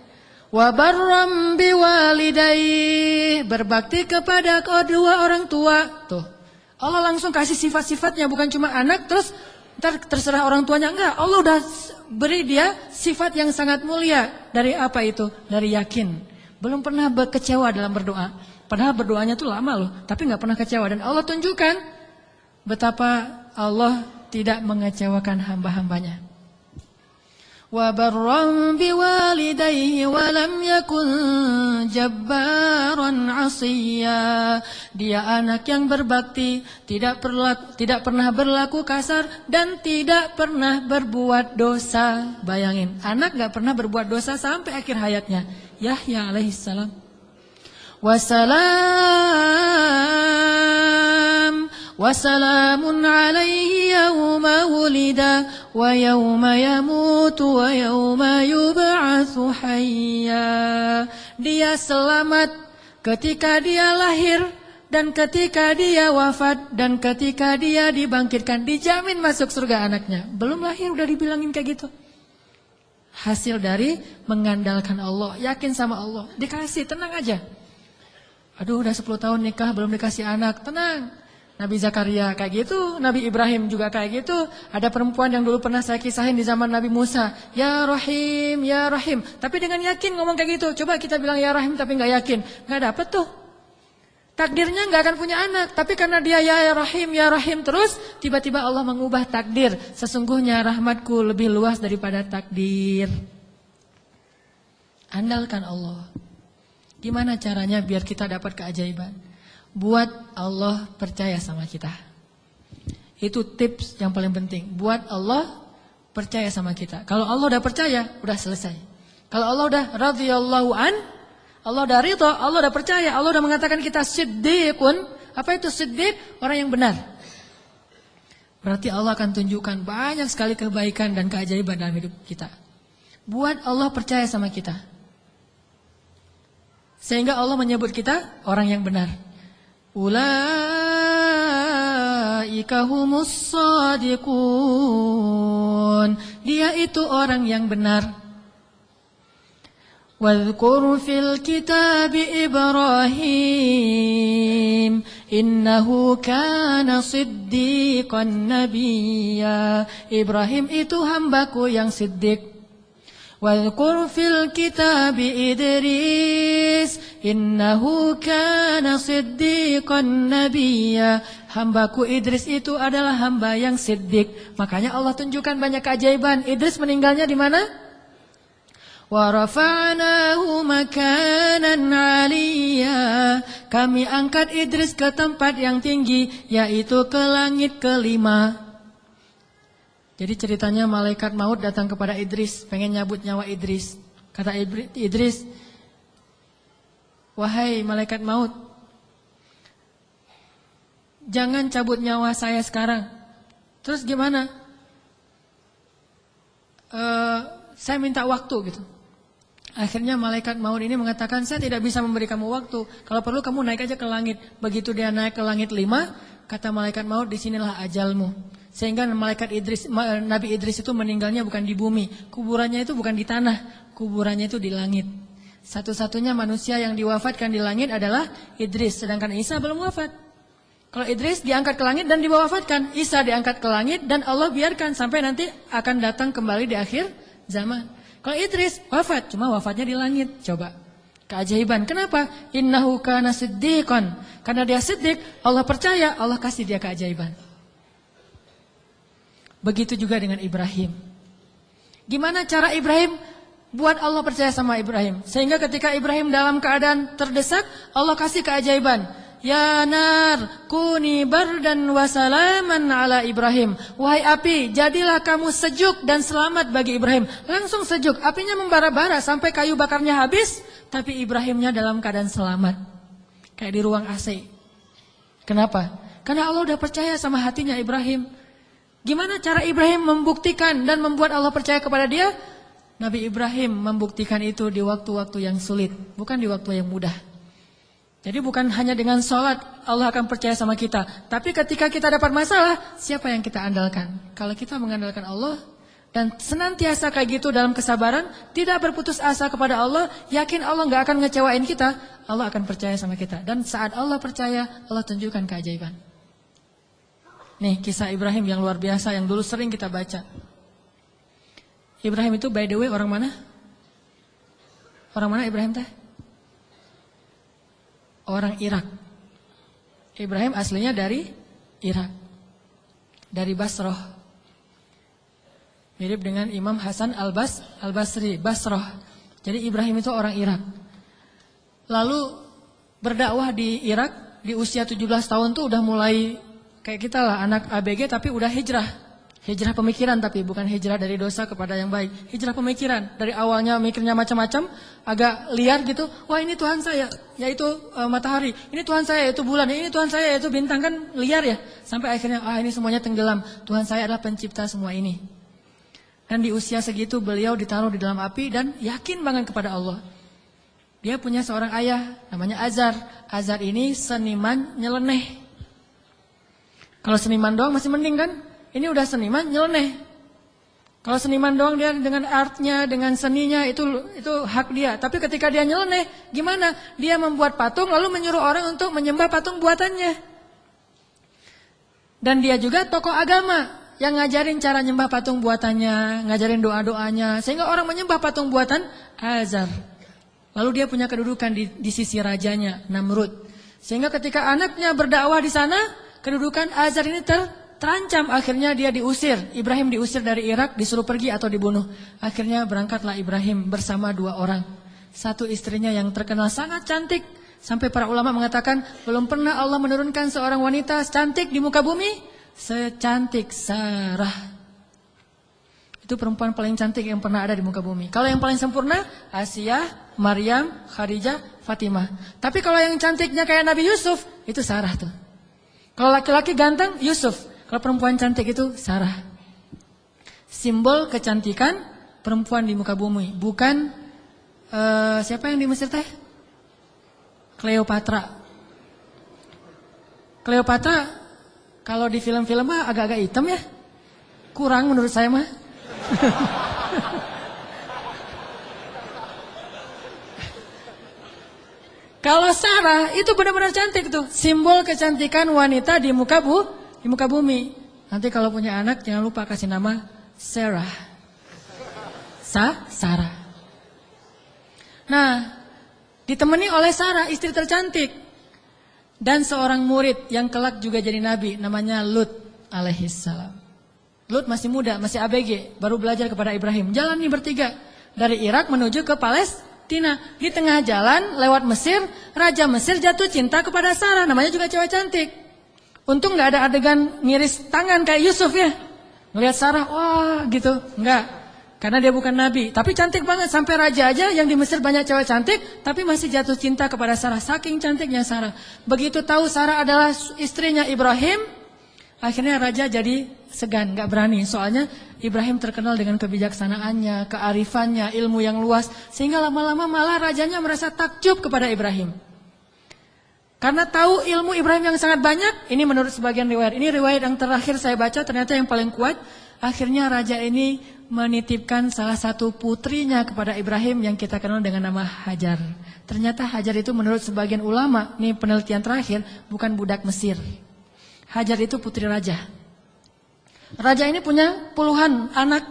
Wa barram biwalidayhi, berbakti kepada kedua orang tua. Tuh, Allah langsung kasih sifat-sifatnya, bukan cuma anak terus ntar terserah orang tuanya, enggak. Allah udah beri dia sifat yang sangat mulia. Dari apa itu? Dari yakin. Belum pernah kecewa dalam berdoa. Padahal berdoanya tuh lama loh, tapi enggak pernah kecewa. Dan Allah tunjukkan betapa Allah tidak mengecewakan hamba-hambanya. Wa barram biwalidayhi wa lam yakun jabbaran 'asiyya. Dia anak yang berbakti, tidak pernah berlaku kasar dan tidak pernah berbuat dosa. Bayangin, anak enggak pernah berbuat dosa sampai akhir hayatnya. Yahya alaihissalam. Wassalamun alaihi yawma wulida wa yawma yamutu wa yawma yub'atsu hayya. Dia selamat ketika dia lahir dan ketika dia wafat dan ketika dia dibangkitkan. Dijamin masuk surga anaknya. Belum lahir udah dibilangin kayak gitu. Hasil dari mengandalkan Allah, yakin sama Allah. Dikasih, tenang aja. Aduh udah 10 tahun nikah belum dikasih anak, tenang. Nabi Zakaria kayak gitu, Nabi Ibrahim juga kayak gitu. Ada perempuan yang dulu pernah saya kisahin di zaman Nabi Musa, ya Rahim, ya Rahim. Tapi dengan yakin ngomong kayak gitu. Coba kita bilang ya Rahim tapi gak yakin, gak dapet tuh. Takdirnya gak akan punya anak. Tapi karena dia ya Rahim terus, tiba-tiba Allah mengubah takdir. Sesungguhnya rahmatku lebih luas daripada takdir. Andalkan Allah. Gimana caranya biar kita dapat keajaiban? Buat Allah percaya sama kita. Itu tips yang paling penting. Buat Allah percaya sama kita. Kalau Allah udah percaya, udah selesai. Kalau Allah udah radhiyallahu an, Allah udah ridha, Allah udah percaya, Allah udah mengatakan kita siddiqun. Apa itu siddiq? Orang yang benar. Berarti Allah akan tunjukkan banyak sekali kebaikan dan keajaiban dalam hidup kita. Buat Allah percaya sama kita. Sehingga Allah menyebut kita orang yang benar. Ulaika ulaika humus shadiqun. Dia itu orang yang benar. Wadhkur fil kitab Ibrahim innahu kana siddiqan nabiyya. Ibrahim itu hambaku yang siddiq. Wadhkur fil kitab Idris innahu kana siddiqan nabiyya. Hambaku Idris itu adalah hamba yang siddiq. Makanya Allah tunjukkan banyak keajaiban. Idris meninggalnya di mana? Wa rafa'nahu makanan 'aliyya. Kami angkat Idris ke tempat yang tinggi, yaitu ke langit kelima. Jadi ceritanya malaikat maut datang kepada Idris, pengen nyabut nyawa Idris. Kata Idris, wahai malaikat maut, jangan cabut nyawa saya sekarang. Terus gimana? Saya minta waktu gitu. Akhirnya malaikat maut ini mengatakan, saya tidak bisa memberi kamu waktu. Kalau perlu kamu naik aja ke langit. Begitu dia naik ke langit 5, kata malaikat maut, disinilah ajalmu. Sehingga Nabi Idris itu meninggalnya bukan di bumi. Kuburannya itu bukan di tanah, kuburannya itu di langit. Satu-satunya manusia yang diwafatkan di langit adalah Idris. Sedangkan Isa belum wafat. Kalau Idris diangkat ke langit dan diwafatkan, Isa diangkat ke langit dan Allah biarkan sampai nanti akan datang kembali di akhir zaman. Kalau Idris wafat, cuma wafatnya di langit. Coba, keajaiban. Kenapa? Innahu kana siddiqan. Karena dia siddiq, Allah percaya, Allah kasih dia keajaiban. Begitu juga dengan Ibrahim. Gimana cara Ibrahim buat Allah percaya sama Ibrahim? Sehingga ketika Ibrahim dalam keadaan terdesak, Allah kasih keajaiban. Ya nar, kuni bardan wa salaman ala Ibrahim. Wahai api, jadilah kamu sejuk dan selamat bagi Ibrahim. Langsung sejuk, apinya membara-bara sampai kayu bakarnya habis, tapi Ibrahimnya dalam keadaan selamat. Kayak di ruang AC. Kenapa? Karena Allah udah percaya sama hatinya Ibrahim. Gimana cara Ibrahim membuktikan dan membuat Allah percaya kepada dia? Nabi Ibrahim membuktikan itu di waktu-waktu yang sulit, bukan di waktu yang mudah. Jadi bukan hanya dengan sholat Allah akan percaya sama kita. Tapi ketika kita dapat masalah, siapa yang kita andalkan? Kalau kita mengandalkan Allah dan senantiasa kayak gitu dalam kesabaran, tidak berputus asa kepada Allah, yakin Allah gak akan ngecewain kita, Allah akan percaya sama kita. Dan saat Allah percaya, Allah tunjukkan keajaiban. Nih kisah Ibrahim yang luar biasa yang dulu sering kita baca. Ibrahim itu by the way orang mana? Orang mana Ibrahim teh? Orang Irak. Ibrahim aslinya dari Irak. Dari Basroh. Mirip dengan Imam Hasan al-Basri, Basroh. Jadi Ibrahim itu orang Irak. Lalu berdakwah di Irak di usia 17 tahun tuh udah mulai kayak kita lah, anak ABG tapi udah hijrah. Hijrah pemikiran tapi bukan hijrah dari dosa kepada yang baik. Hijrah pemikiran. Dari awalnya mikirnya macam-macam, agak liar gitu. Wah ini Tuhan saya, yaitu matahari. Ini Tuhan saya, yaitu bulan. Ini Tuhan saya, yaitu bintang, kan liar ya. Sampai akhirnya, ini semuanya tenggelam. Tuhan saya adalah pencipta semua ini. Dan di usia segitu beliau ditaruh di dalam api dan yakin banget kepada Allah. Dia punya seorang ayah, namanya Azar. Azar ini seniman nyeleneh. Kalau seniman doang masih mending kan? Ini udah seniman nyeleneh. Kalau seniman doang dia dengan artnya, dengan seninya itu hak dia. Tapi ketika dia nyeleneh, gimana? Dia membuat patung lalu menyuruh orang untuk menyembah patung buatannya. Dan dia juga tokoh agama yang ngajarin cara nyembah patung buatannya, ngajarin doa-doanya, sehingga orang menyembah patung buatan Azar. Lalu dia punya kedudukan di sisi rajanya, Namrud. Sehingga ketika anaknya berdakwah di sana, kedudukan Azar ini terancam, akhirnya dia diusir. Ibrahim diusir dari Irak, disuruh pergi atau dibunuh. Akhirnya berangkatlah Ibrahim bersama 2 orang. Satu istrinya yang terkenal sangat cantik. Sampai para ulama mengatakan, belum pernah Allah menurunkan seorang wanita cantik di muka bumi secantik Sarah. Itu perempuan paling cantik yang pernah ada di muka bumi. Kalau yang paling sempurna, Asiyah, Maryam, Khadijah, Fatimah. Tapi kalau yang cantiknya kayak Nabi Yusuf, itu Sarah tuh. Kalau laki-laki ganteng, Yusuf. Kalau perempuan cantik itu Sarah. Simbol kecantikan perempuan di muka bumi. Bukan siapa yang di Mesir teh? Cleopatra. Cleopatra Kalau di film-film mah agak-agak hitam ya. Kurang menurut saya mah. Kalau Sarah itu benar-benar cantik tuh, simbol kecantikan wanita di muka bumi. Nanti kalau punya anak jangan lupa kasih nama Sarah. Sarah. Nah, ditemani oleh Sarah, istri tercantik, dan seorang murid yang kelak juga jadi nabi, namanya Lut alaihissalam. Lut masih muda, masih ABG, baru belajar kepada Ibrahim. Jalan nih bertiga dari Irak menuju ke Palestina. Di tengah jalan lewat Mesir, Raja Mesir jatuh cinta kepada Sarah, namanya juga cewek cantik. Untung nggak ada adegan ngiris tangan kayak Yusuf ya. Ngelihat Sarah, wah gitu, enggak. Karena dia bukan nabi, tapi cantik banget. Sampai raja aja yang di Mesir banyak cewek cantik, tapi masih jatuh cinta kepada Sarah. Saking cantiknya Sarah. Begitu tahu Sarah adalah istrinya Ibrahim, akhirnya raja jadi segan, gak berani. Soalnya Ibrahim terkenal dengan kebijaksanaannya, kearifannya, ilmu yang luas. Sehingga lama-lama malah rajanya merasa takjub kepada Ibrahim. Karena tahu ilmu Ibrahim yang sangat banyak, ini menurut sebagian riwayat. Ini riwayat yang terakhir saya baca, ternyata yang paling kuat. Akhirnya raja ini menitipkan salah satu putrinya kepada Ibrahim yang kita kenal dengan nama Hajar. Ternyata Hajar itu menurut sebagian ulama, ini penelitian terakhir, bukan budak Mesir. Hajar itu putri raja. Raja ini punya puluhan anak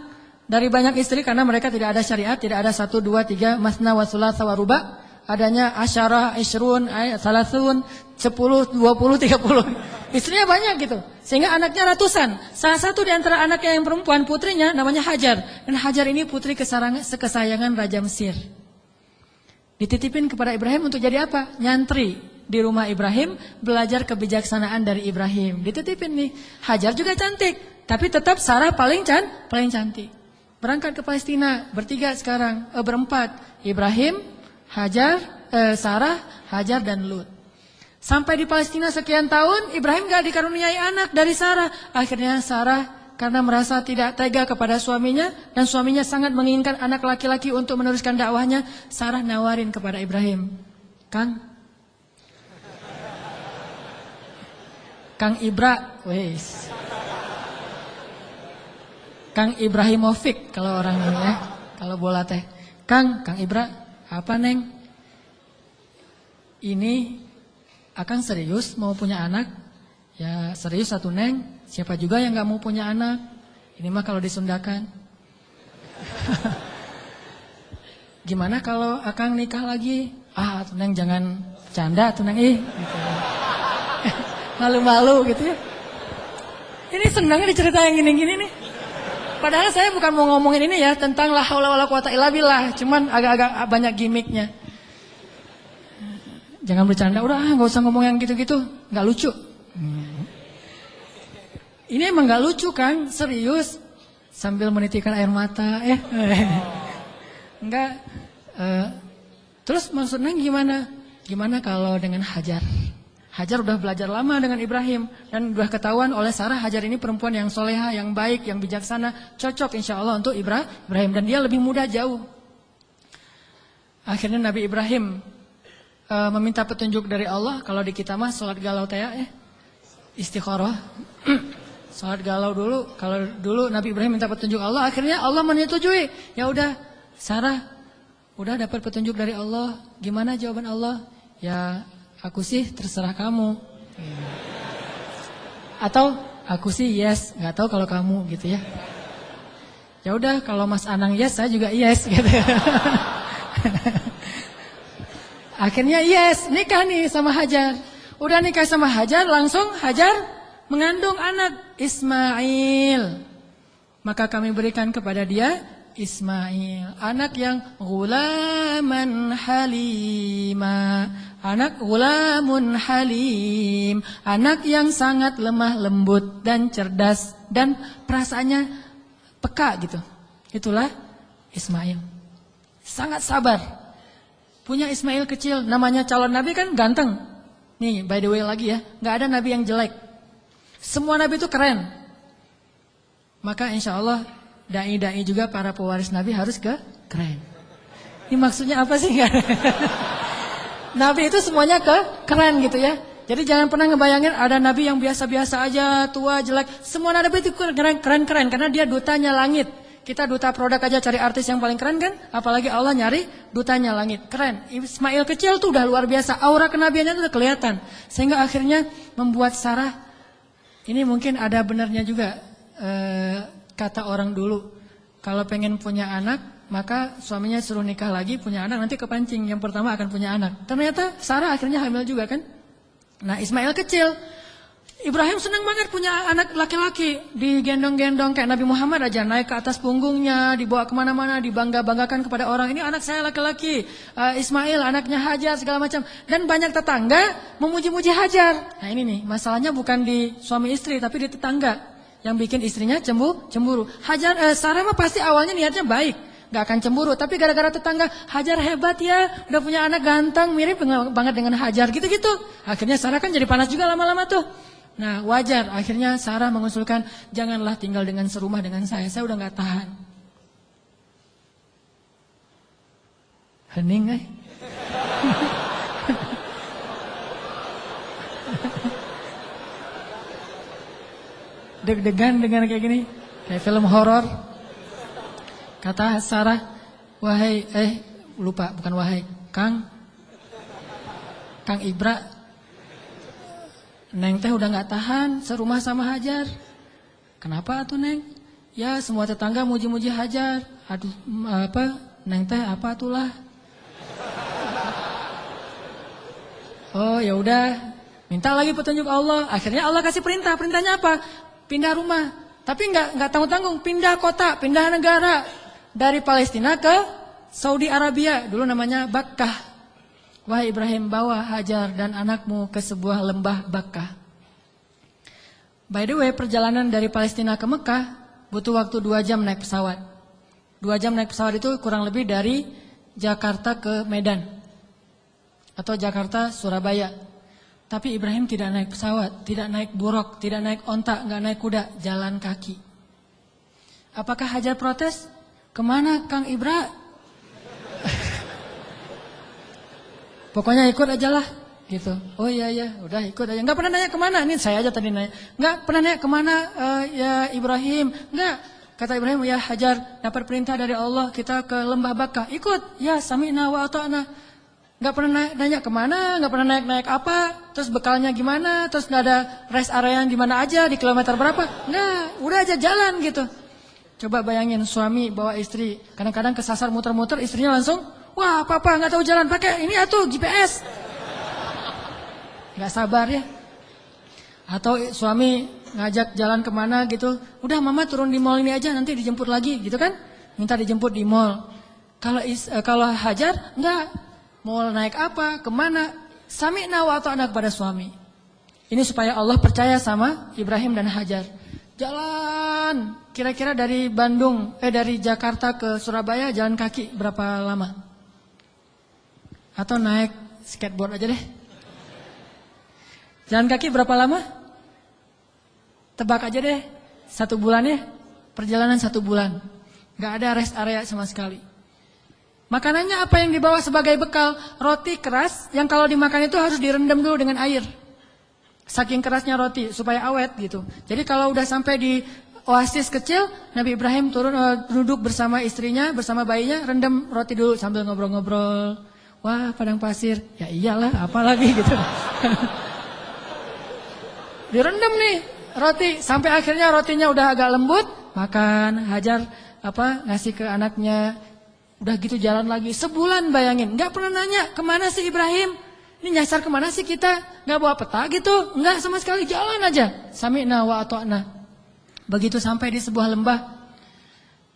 dari banyak istri karena mereka tidak ada syariat, tidak ada 1, 2, 3, masna wa thulatsa wa ruba. Adanya asyarah, isyrun, salasun, 10, 20, 30. Istrinya banyak gitu. Sehingga anaknya ratusan. Salah satu di antara anaknya yang perempuan, putrinya namanya Hajar. Dan Hajar ini putri kesayangan Raja Mesir. Dititipin kepada Ibrahim untuk jadi apa? Nyantri di rumah Ibrahim, belajar kebijaksanaan dari Ibrahim. Dititipin nih. Hajar juga cantik, tapi tetap Sarah paling cantik. Berangkat ke Palestina, bertiga sekarang, berempat. Ibrahim, Hajar, Sarah, Hajar dan Lut. Sampai di Palestina sekian tahun, Ibrahim gak dikaruniai anak dari Sarah. Akhirnya Sarah karena merasa tidak tega kepada suaminya, dan suaminya sangat menginginkan anak laki-laki untuk meneruskan dakwahnya, Sarah nawarin kepada Ibrahim, Kang Ibra, wes, Kang Ibrahimovic kalau orang ini ya, kalau bola teh, Kang Ibra, apa neng? Ini Akang serius mau punya anak? Ya serius satu neng. Siapa juga yang gak mau punya anak? Ini mah kalau disundakan. Gimana kalau Akang nikah lagi? Tuh neng jangan canda tuh neng gitu. Malu-malu gitu ya. Ini senangnya dicerita yang gini-gini nih. Padahal saya bukan mau ngomongin ini ya tentang la haula wala quwata illa billah, cuman agak-agak banyak gimmicknya. Jangan bercanda, udah gak usah ngomong yang gitu-gitu, gak lucu. Ini emang gak lucu kan, serius. Sambil menitikkan air mata, enggak. Terus maksudnya gimana? Gimana kalau dengan Hajar? Hajar udah belajar lama dengan Ibrahim. Dan udah ketahuan oleh Sarah, Hajar ini perempuan yang soleha, yang baik, yang bijaksana. Cocok insya Allah untuk Ibrahim. Dan dia lebih muda jauh. Akhirnya Nabi Ibrahim meminta petunjuk dari Allah. Kalau di kita mah sholat galau teh istikharah. Sholat galau dulu. Kalau dulu Nabi Ibrahim minta petunjuk Allah, akhirnya Allah menyetujui. Ya udah, Sarah udah dapat petunjuk dari Allah. Gimana jawaban Allah? Ya aku sih terserah kamu. Atau aku sih yes, nggak tahu kalau kamu gitu ya. Ya udah, kalau Mas Anang yes, saya juga yes gitu. Akhirnya yes, nikah nih sama Hajar. Udah nikah sama Hajar, langsung Hajar mengandung anak Ismail. Maka kami berikan kepada dia Ismail, anak yang ghulaman halima, anak ghulamun halim, anak yang sangat lemah lembut dan cerdas dan perasaannya peka gitu. Itulah Ismail. Sangat sabar. Punya Ismail kecil, namanya calon nabi kan ganteng. Nih by the way lagi ya, gak ada nabi yang jelek. Semua nabi itu keren. Maka insya Allah dai-dai juga para pewaris nabi harus keren. Ini maksudnya apa sih? Nabi itu semuanya keren gitu ya. Jadi jangan pernah ngebayangin ada nabi yang biasa-biasa aja, tua, jelek. Semua nabi itu keren-keren karena dia dutanya langit. Kita duta produk aja cari artis yang paling keren kan? Apalagi Allah nyari dutanya langit. Keren. Ismail kecil tuh udah luar biasa. Aura kenabiannya tuh udah kelihatan. Sehingga akhirnya membuat Sarah, ini mungkin ada benarnya juga kata orang dulu. Kalau pengen punya anak, maka suaminya suruh nikah lagi, punya anak, nanti kepancing. Yang pertama akan punya anak. Ternyata Sarah akhirnya hamil juga kan? Nah Ismail kecil, Ibrahim senang banget punya anak laki-laki, digendong-gendong kayak Nabi Muhammad aja, naik ke atas punggungnya, dibawa kemana-mana, dibangga-banggakan kepada orang, ini anak saya laki-laki, Ismail anaknya Hajar segala macam. Dan banyak tetangga memuji-muji Hajar. Nah ini nih, masalahnya bukan di suami istri, tapi di tetangga yang bikin istrinya cemburu. Sarah mah pasti awalnya niatnya baik, gak akan cemburu, tapi gara-gara tetangga, Hajar hebat ya, udah punya anak ganteng, mirip banget dengan Hajar, gitu-gitu. Akhirnya Sarah kan jadi panas juga lama-lama tuh. Nah wajar, akhirnya Sarah mengusulkan, janganlah tinggal dengan serumah dengan saya udah gak tahan. Hening deg-degan dengan kayak gini, kayak film horor. Kata Sarah, wahai, lupa, bukan wahai, Kang Ibra, Neng teh udah gak tahan serumah sama Hajar. Kenapa tuh Neng? Ya semua tetangga muji-muji Hajar. Aduh, Neng teh apa itulah? Oh ya udah, minta lagi petunjuk Allah. Akhirnya Allah kasih perintah. Perintahnya apa? Pindah rumah. Tapi nggak tanggung-tanggung. Pindah kota, pindah negara. Dari Palestina ke Saudi Arabia. Dulu namanya Bakkah. Wahai Ibrahim, bawa Hajar dan anakmu ke sebuah lembah Bakkah. By the way, perjalanan dari Palestina ke Mekah butuh waktu 2 jam naik pesawat. 2 jam naik pesawat itu kurang lebih dari Jakarta ke Medan. Atau Jakarta Surabaya. Tapi Ibrahim tidak naik pesawat, tidak naik buruk, tidak naik onta, nggak naik kuda, jalan kaki. Apakah Hajar protes? Kemana Kang Ibra? Pokoknya ikut aja lah, gitu. Oh iya, udah ikut aja. Nggak pernah nanya kemana, ini saya aja tadi nanya. Nggak pernah nanya kemana ya Ibrahim, nggak. Kata Ibrahim, ya Hajar, dapat perintah dari Allah, kita ke lembah Bakkah. Ikut, ya sami'na wa ata'na. Gak pernah nanya kemana, gak pernah naik apa, terus bekalnya gimana, terus gak ada rest area yang dimana aja, di kilometer berapa. Nggak, udah aja jalan gitu. Coba bayangin suami bawa istri, kadang-kadang kesasar muter-muter, istrinya langsung, wah papa gak tahu jalan, pakai ini atuh GPS. Gak sabar ya. Atau suami ngajak jalan kemana gitu, udah mama turun di mall ini aja, nanti dijemput lagi gitu kan. Minta dijemput di mall. Kalau Hajar, enggak. Mau naik apa, kemana, sami'na wa ata'na kepada suami. Ini supaya Allah percaya sama Ibrahim dan Hajar. Jalan, kira-kira dari dari Jakarta ke Surabaya jalan kaki berapa lama? Atau naik skateboard aja deh. Jalan kaki berapa lama? Tebak aja deh, 1 bulan ya. Perjalanan 1 bulan. Gak ada rest area sama sekali. Makanannya apa yang dibawa sebagai bekal? Roti keras yang kalau dimakan itu harus direndam dulu dengan air. Saking kerasnya roti supaya awet gitu. Jadi kalau udah sampai di oasis kecil, Nabi Ibrahim duduk bersama istrinya, bersama bayinya, rendam roti dulu sambil ngobrol-ngobrol. Wah, padang pasir. Ya iyalah, apalagi gitu. Direndam nih roti sampai akhirnya rotinya udah agak lembut, makan. Hajar ngasih ke anaknya. Udah gitu jalan lagi, sebulan bayangin. Gak pernah nanya, kemana sih Ibrahim? Ini nyasar kemana sih kita? Gak bawa peta gitu? Enggak sama sekali, jalan aja. Sami'na wa ata'na. Begitu sampai di sebuah lembah.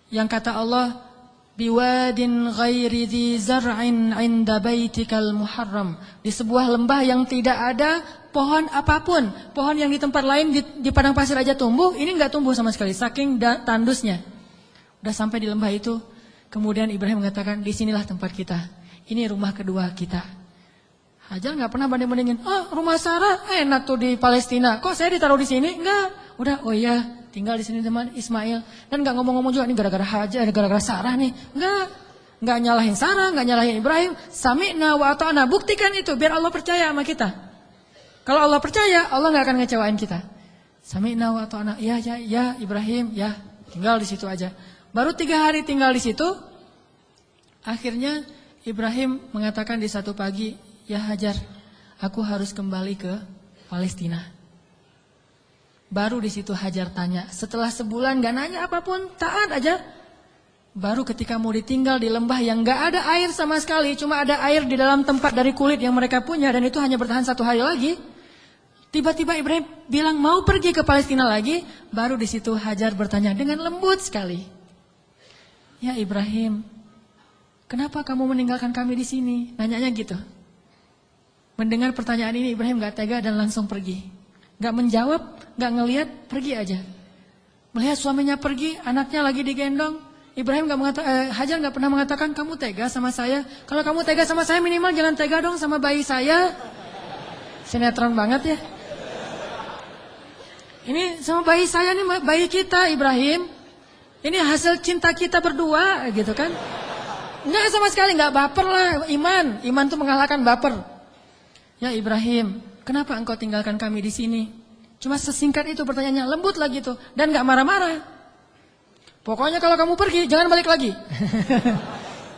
Yang kata Allah, biwadin ghairi dhi zar'in 'inda baitikal muharram. Di sebuah lembah yang tidak ada pohon apapun. Pohon yang di tempat lain di padang pasir aja tumbuh, ini gak tumbuh sama sekali, saking tandusnya. Udah sampai di lembah itu. Kemudian Ibrahim mengatakan, disinilah tempat kita. Ini rumah kedua kita. Hajar nggak pernah banding-bandingin. Rumah Sarah enak tuh di Palestina. Kok saya ditaruh di sini? Enggak. Udah, oh iya, tinggal di sini teman Ismail. Dan nggak ngomong-ngomong juga, ini gara-gara Hajar, gara-gara Sarah nih. Nggak nyalahin Sarah, nggak nyalahin Ibrahim. Sami'na wa ata'na. Buktikan itu, biar Allah percaya sama kita. Kalau Allah percaya, Allah nggak akan ngecewain kita. Sami'na wa ata'na, ya Ibrahim, ya, tinggal di situ aja. Baru 3 hari tinggal di situ, akhirnya Ibrahim mengatakan di satu pagi, ya Hajar, aku harus kembali ke Palestina. Baru di situ Hajar tanya, setelah sebulan gak nanya apapun, taat aja. Baru ketika mau ditinggal di lembah yang gak ada air sama sekali, cuma ada air di dalam tempat dari kulit yang mereka punya, dan itu hanya bertahan 1 hari lagi. Tiba-tiba Ibrahim bilang mau pergi ke Palestina lagi, baru di situ Hajar bertanya dengan lembut sekali. Ya Ibrahim, kenapa kamu meninggalkan kami di sini? Nanyanya gitu. Mendengar pertanyaan ini Ibrahim gak tega dan langsung pergi. Gak menjawab, gak ngelihat, pergi aja. Melihat suaminya pergi, anaknya lagi digendong. Ibrahim Hajar gak pernah mengatakan kamu tega sama saya. Kalau kamu tega sama saya minimal jangan tega dong sama bayi saya. Sinetron banget ya. Ini sama bayi saya nih, bayi kita Ibrahim. Ini hasil cinta kita berdua gitu kan. Enggak sama sekali, enggak baper lah. Iman tuh mengalahkan baper. Ya Ibrahim, kenapa engkau tinggalkan kami di sini? Cuma sesingkat itu pertanyaannya, lembut lagi tuh. Dan enggak marah-marah. Pokoknya kalau kamu pergi, jangan balik lagi.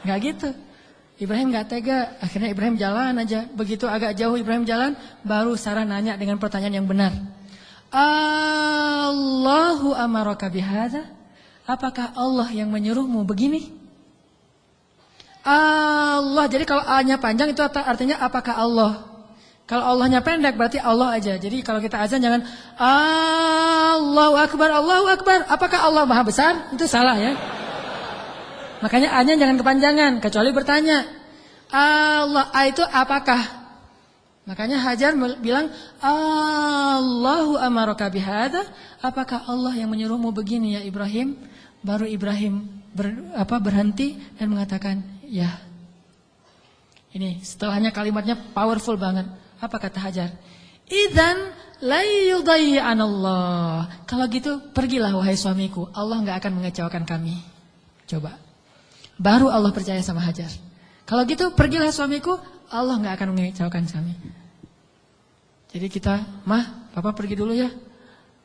Enggak gitu. Ibrahim enggak tega, akhirnya Ibrahim jalan aja. Begitu agak jauh Ibrahim jalan, baru Sarah nanya dengan pertanyaan yang benar. Allahu amaraka bihadza? Apakah Allah yang menyuruhmu begini? Allah, jadi kalau A-nya panjang itu artinya apakah Allah? Kalau Allahnya pendek berarti Allah aja. Jadi kalau kita azan jangan Allahu Akbar, Allahu Akbar. Apakah Allah Maha Besar? Itu salah ya. Makanya A-nya jangan kepanjangan, kecuali bertanya. Allah, A itu apakah? Makanya Hajar bilang, Allahu amaraka bihadza? Apakah Allah yang menyuruhmu begini ya Ibrahim? Baru Ibrahim berhenti dan mengatakan, ya. Ini setelahnya kalimatnya powerful banget. Apa kata Hajar? Idzan la yudayyi'anallah. Kalau gitu pergilah wahai suamiku, Allah enggak akan mengecewakan kami. Coba. Baru Allah percaya sama Hajar. Kalau gitu pergilah suamiku, Allah enggak akan mengecewakan kami. Jadi kita, Mah, Papa pergi dulu ya.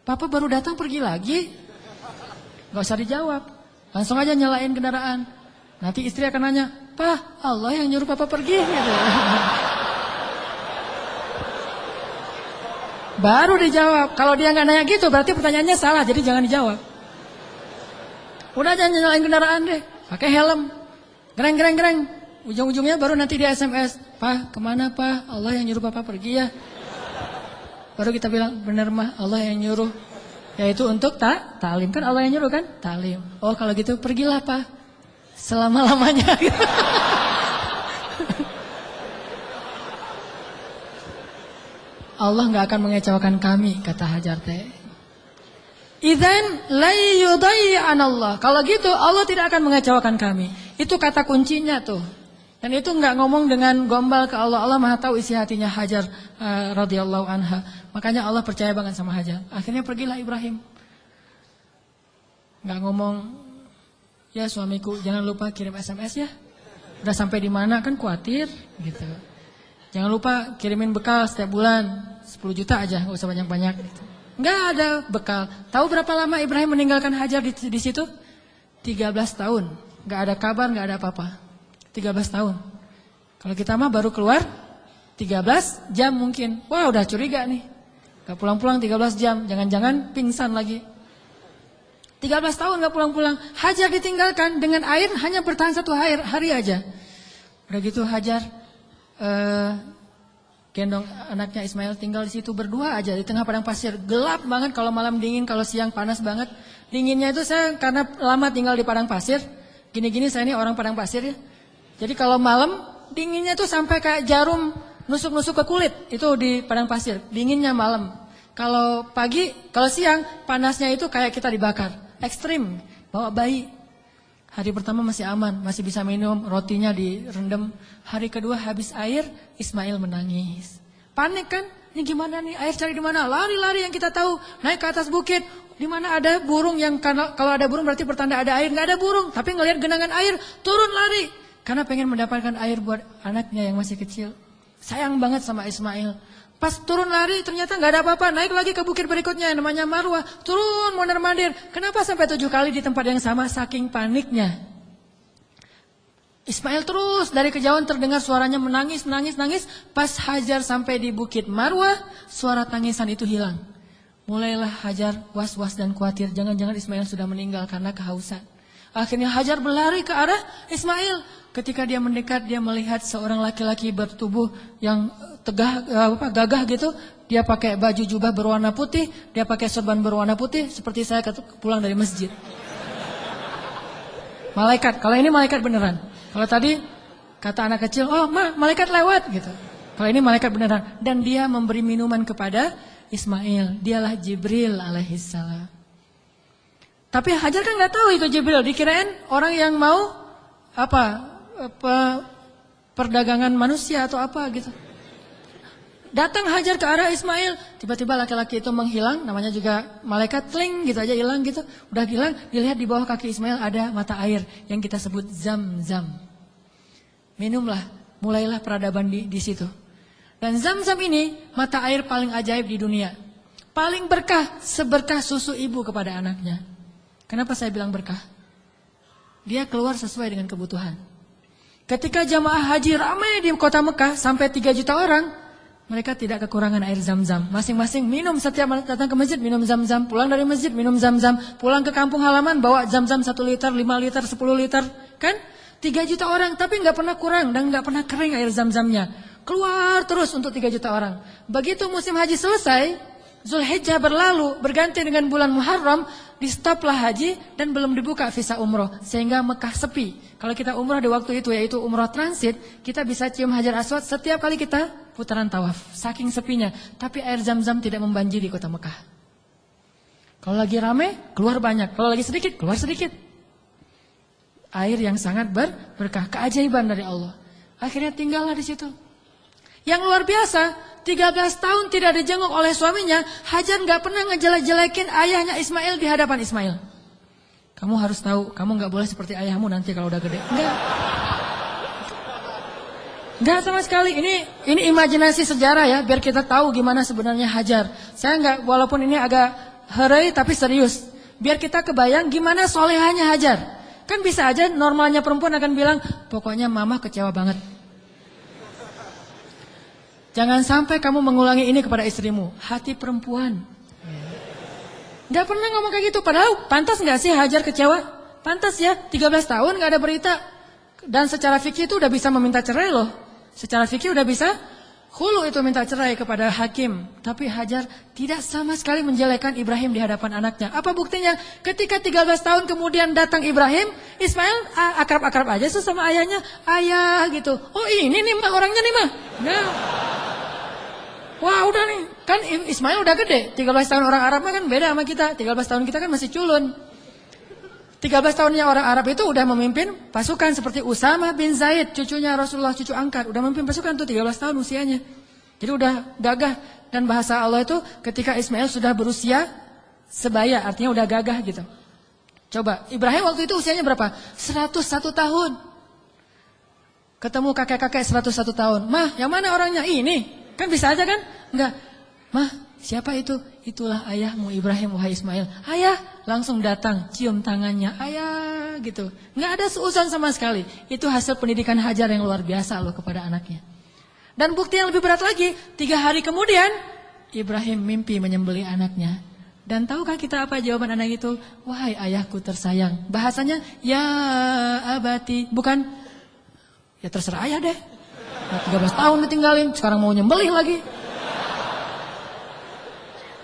Papa baru datang pergi lagi. Enggak usah dijawab. Langsung aja nyalain kendaraan. Nanti istri akan nanya, "Pak, Allah yang nyuruh Papa pergi." Gitu. Baru dijawab. Kalau dia nggak nanya gitu berarti pertanyaannya salah, jadi jangan dijawab. Udah jangan nyalain kendaraan deh, pakai helm. Gereng. Ujung-ujungnya baru nanti dia SMS, "Pak, kemana Pak? Allah yang nyuruh Papa pergi ya." Baru kita bilang, "Benar Mah, Allah yang nyuruh." Yaitu untuk ta'lim, kan Allah yang nyuruh kan? Ta'lim. Oh kalau gitu pergilah Pak, selama-lamanya. Allah nggak akan mengecewakan kami, kata Hajar teh. Idzan la yudayyi'anallah. Kalau gitu Allah tidak akan mengecewakan kami. Itu kata kuncinya tuh. Dan itu nggak ngomong dengan gombal ke Allah. Allah Maha tahu isi hatinya Hajar radhiyallahu anha. Makanya Allah percaya banget sama Hajar. Akhirnya pergilah Ibrahim. Nggak ngomong, "Ya suamiku, jangan lupa kirim SMS ya. Udah sampai di mana kan khawatir." Gitu. Jangan lupa kirimin bekal setiap bulan 10 juta aja, gak usah banyak-banyak. Nggak ada bekal. Tahu berapa lama Ibrahim meninggalkan Hajar di situ? 13 tahun. Nggak ada kabar, nggak ada apa-apa. 13 tahun. Kalau kita mah baru keluar 13 jam mungkin. Wah udah curiga nih. Gak pulang-pulang 13 jam. Jangan-jangan pingsan lagi. 13 tahun gak pulang-pulang. Hajar ditinggalkan dengan air hanya bertahan 1 hari aja. Udah gitu Hajar gendong anaknya Ismail tinggal di situ berdua aja di tengah padang pasir. Gelap banget kalau malam dingin, kalau siang panas banget. Dinginnya itu saya karena lama tinggal di padang pasir. Gini-gini saya ini orang padang pasir ya. Jadi kalau malam dinginnya itu sampai kayak jarum nusuk-nusuk ke kulit. Itu di padang pasir, dinginnya malam. Kalau pagi, kalau siang panasnya itu kayak kita dibakar. Ekstrim, bawa bayi. Hari pertama masih aman, masih bisa minum, rotinya direndam. Hari kedua habis air, Ismail menangis. Panik kan? Ini gimana nih? Air cari di mana? Lari-lari yang kita tahu, naik ke atas bukit. Di mana ada burung yang kalau ada burung berarti pertanda ada air. Nggak ada burung, tapi ngelihat genangan air, turun lari. Karena pengen mendapatkan air buat anaknya yang masih kecil. sayang banget sama Ismail. Pas turun lari ternyata nggak ada apa-apa, naik lagi ke bukit berikutnya namanya Marwah, turun mondar-mandir. Kenapa sampai 7 kali di tempat yang sama? Saking paniknya. Ismail terus dari kejauhan terdengar suaranya menangis. Pas Hajar sampai di bukit Marwah, suara tangisan itu hilang. Mulailah Hajar was-was dan khawatir, jangan-jangan Ismail sudah meninggal karena kehausan. Akhirnya Hajar berlari ke arah Ismail. Ketika dia mendekat, dia melihat seorang laki-laki bertubuh yang gagah gitu. Dia pakai baju jubah berwarna putih, dia pakai sorban berwarna putih, seperti saya pulang dari masjid. Malaikat, kalau ini malaikat beneran. Kalau tadi kata anak kecil, oh malaikat lewat gitu. Kalau ini malaikat beneran. Dan dia memberi minuman kepada Ismail. Dialah Jibril alaihissalam. Tapi Hajar kan nggak tahu itu Jibril. Dikirain orang yang mau perdagangan manusia atau apa gitu. Datang Hajar ke arah Ismail, tiba-tiba laki-laki itu menghilang, namanya juga malaikat, tling gitu aja hilang gitu. Udah hilang, dilihat di bawah kaki Ismail ada mata air yang kita sebut Zam-Zam. Minumlah, mulailah peradaban di situ. Dan Zam-Zam ini mata air paling ajaib di dunia. Paling berkah, seberkah susu ibu kepada anaknya. Kenapa saya bilang berkah? Dia keluar sesuai dengan kebutuhan. Ketika jamaah haji ramai di kota Mekah sampai 3 juta orang, mereka tidak kekurangan air Zam-Zam. Masing-masing minum, setiap datang ke masjid minum Zam-Zam, pulang dari masjid minum Zam-Zam, pulang ke kampung halaman bawa Zam-Zam 1 liter, 5 liter, 10 liter, kan? 3 juta orang, tapi nggak pernah kurang dan nggak pernah kering air Zam-Zamnya. Keluar terus untuk 3 juta orang. Begitu musim haji selesai, Zulhijjah berlalu, berganti dengan bulan Muharram, di stoplah haji dan belum dibuka visa umroh, sehingga Mekah sepi. Kalau kita umroh di waktu itu, yaitu umroh transit, kita bisa cium Hajar Aswad setiap kali kita putaran tawaf, saking sepinya. Tapi air Zam-Zam tidak membanjiri kota Mekah. Kalau lagi rame, keluar banyak. Kalau lagi sedikit, keluar sedikit. Air yang sangat berkah, keajaiban dari Allah. Akhirnya tinggallah di situ. Yang luar biasa, 13 tahun tidak dijenguk oleh suaminya, Hajar nggak pernah ngejelek-jelekin ayahnya Ismail di hadapan Ismail. Kamu harus tahu, kamu nggak boleh seperti ayahmu nanti kalau udah gede. Enggak sama sekali. Ini imajinasi sejarah ya, biar kita tahu gimana sebenarnya Hajar. Saya nggak, walaupun ini agak herai tapi serius. Biar kita kebayang gimana solehahnya Hajar. Kan bisa aja normalnya perempuan akan bilang, pokoknya mama kecewa banget. Jangan sampai kamu mengulangi ini kepada istrimu. Hati perempuan. Gak pernah ngomong kayak gitu. Padahal pantas gak sih Hajar kecewa? Pantas ya, 13 tahun gak ada berita. Dan secara fikih itu udah bisa meminta cerai loh. Secara fikih udah bisa khulu itu minta cerai kepada hakim. Tapi Hajar tidak sama sekali menjelekkan Ibrahim di hadapan anaknya. Apa buktinya? Ketika 13 tahun kemudian datang Ibrahim, Ismail akrab-akrab aja sama ayahnya. Ayah gitu. Oh ini nih mah orangnya nih mah. Nah. Wah udah nih, kan Ismail udah gede. 13 tahun orang Arab mah kan beda sama kita. 13 tahun kita kan masih culun. 13 tahunnya orang Arab itu udah memimpin pasukan seperti Usama bin Zaid, cucunya Rasulullah, cucu angkat. Udah memimpin pasukan tuh 13 tahun usianya. Jadi udah gagah. Dan bahasa Allah itu ketika Ismail sudah berusia sebaya, artinya udah gagah gitu. Coba, Ibrahim waktu itu usianya berapa? 101 tahun. Ketemu kakek-kakek 101 tahun. Mah, yang mana orangnya? Ini. Kan bisa aja kan? Enggak. Mah, siapa itu? Itulah ayahmu Ibrahim, wahai Ismail. Ayah, langsung datang, cium tangannya. Ayah, gitu. Enggak ada seusan sama sekali. Itu hasil pendidikan Hajar yang luar biasa loh kepada anaknya. Dan bukti yang lebih berat lagi, 3 hari kemudian, Ibrahim mimpi menyembelih anaknya. Dan tahukah kita apa jawaban anak itu? Wahai ayahku tersayang. Bahasanya, ya abati. Bukan, ya terserah ayah deh. Nah, 13 tahun ditinggalin, sekarang mau nyembelih lagi.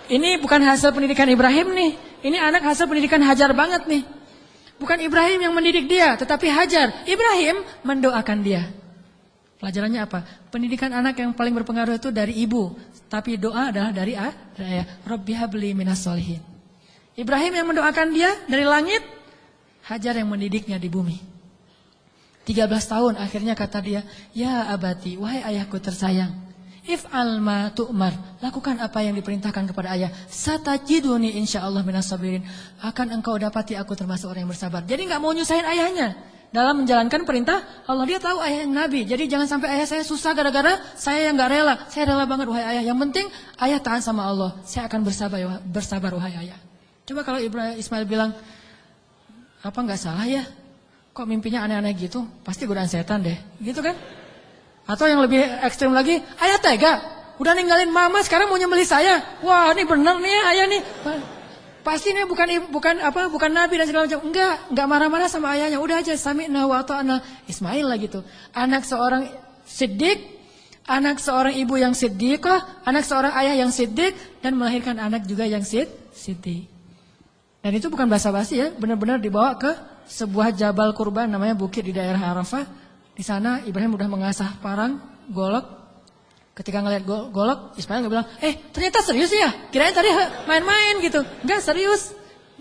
Ini bukan hasil pendidikan Ibrahim nih. Ini anak hasil pendidikan Hajar banget nih. Bukan Ibrahim yang mendidik dia, tetapi Hajar. Ibrahim mendoakan dia. Pelajarannya apa? Pendidikan anak yang paling berpengaruh itu dari ibu. Tapi doa adalah dari ayah. Rabbi habli minas solihin. Ibrahim yang mendoakan dia dari langit. Hajar yang mendidiknya di bumi. 13 tahun akhirnya kata dia, ya abati, wahai ayahku tersayang. If'al ma tu'mar. Lakukan apa yang diperintahkan kepada ayah. Satajiduni insyaallah minas sabirin. Akan engkau dapati aku termasuk orang yang bersabar. Jadi enggak mau nyusahin ayahnya dalam menjalankan perintah Allah. Dia tahu ayah yang nabi. Jadi jangan sampai ayah saya susah gara-gara saya yang enggak rela. Saya rela banget wahai ayah. Yang penting ayah taat sama Allah. Saya akan bersabar wahai ayah. Coba kalau Ismail bilang, apa enggak salah ya? Kok mimpinya aneh-aneh gitu? Pasti godaan setan deh. Gitu kan? Atau yang lebih ekstrim lagi, ayah tega, udah ninggalin mama sekarang mau nyembelih saya. Wah, ini bener nih ayah nih. Pasti ini bukan nabi dan segala macam. Enggak marah-marah sama ayahnya. Udah aja sami'na wa ata'na. Ismail lah gitu. Anak seorang siddiq, anak seorang ibu yang siddiqah, anak seorang ayah yang siddiq dan melahirkan anak juga yang siddiq. Dan itu bukan basa-basi ya, benar-benar dibawa ke sebuah jabal kurban namanya bukit di daerah Arafah. Di sana Ibrahim udah mengasah parang, golok. Ketika ngeliat golok, Ismail nggak bilang, ternyata serius ya? Kirain tadi main-main gitu. Enggak, serius.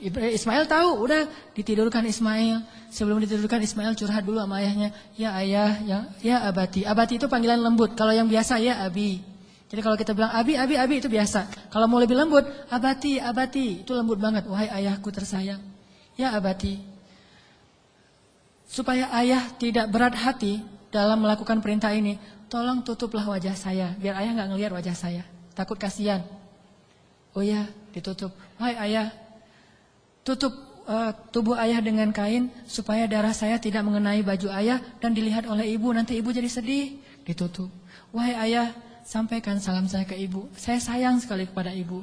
Ismail tahu, udah ditidurkan Ismail. Sebelum ditidurkan Ismail curhat dulu sama ayahnya. Ya ayah, ya abati. Abati itu panggilan lembut. Kalau yang biasa ya abi. Jadi kalau kita bilang abi itu biasa. Kalau mau lebih lembut, abati, itu lembut banget. Wahai ayahku tersayang. Ya abati. Supaya ayah tidak berat hati dalam melakukan perintah ini, tolong tutuplah wajah saya, biar ayah nggak ngelihat wajah saya. Takut kasihan. Oh ya, ditutup. Wahai ayah, tutup tubuh ayah dengan kain supaya darah saya tidak mengenai baju ayah dan dilihat oleh ibu. Nanti ibu jadi sedih. Ditutup. Wahai ayah, sampaikan salam saya ke ibu. Saya sayang sekali kepada ibu.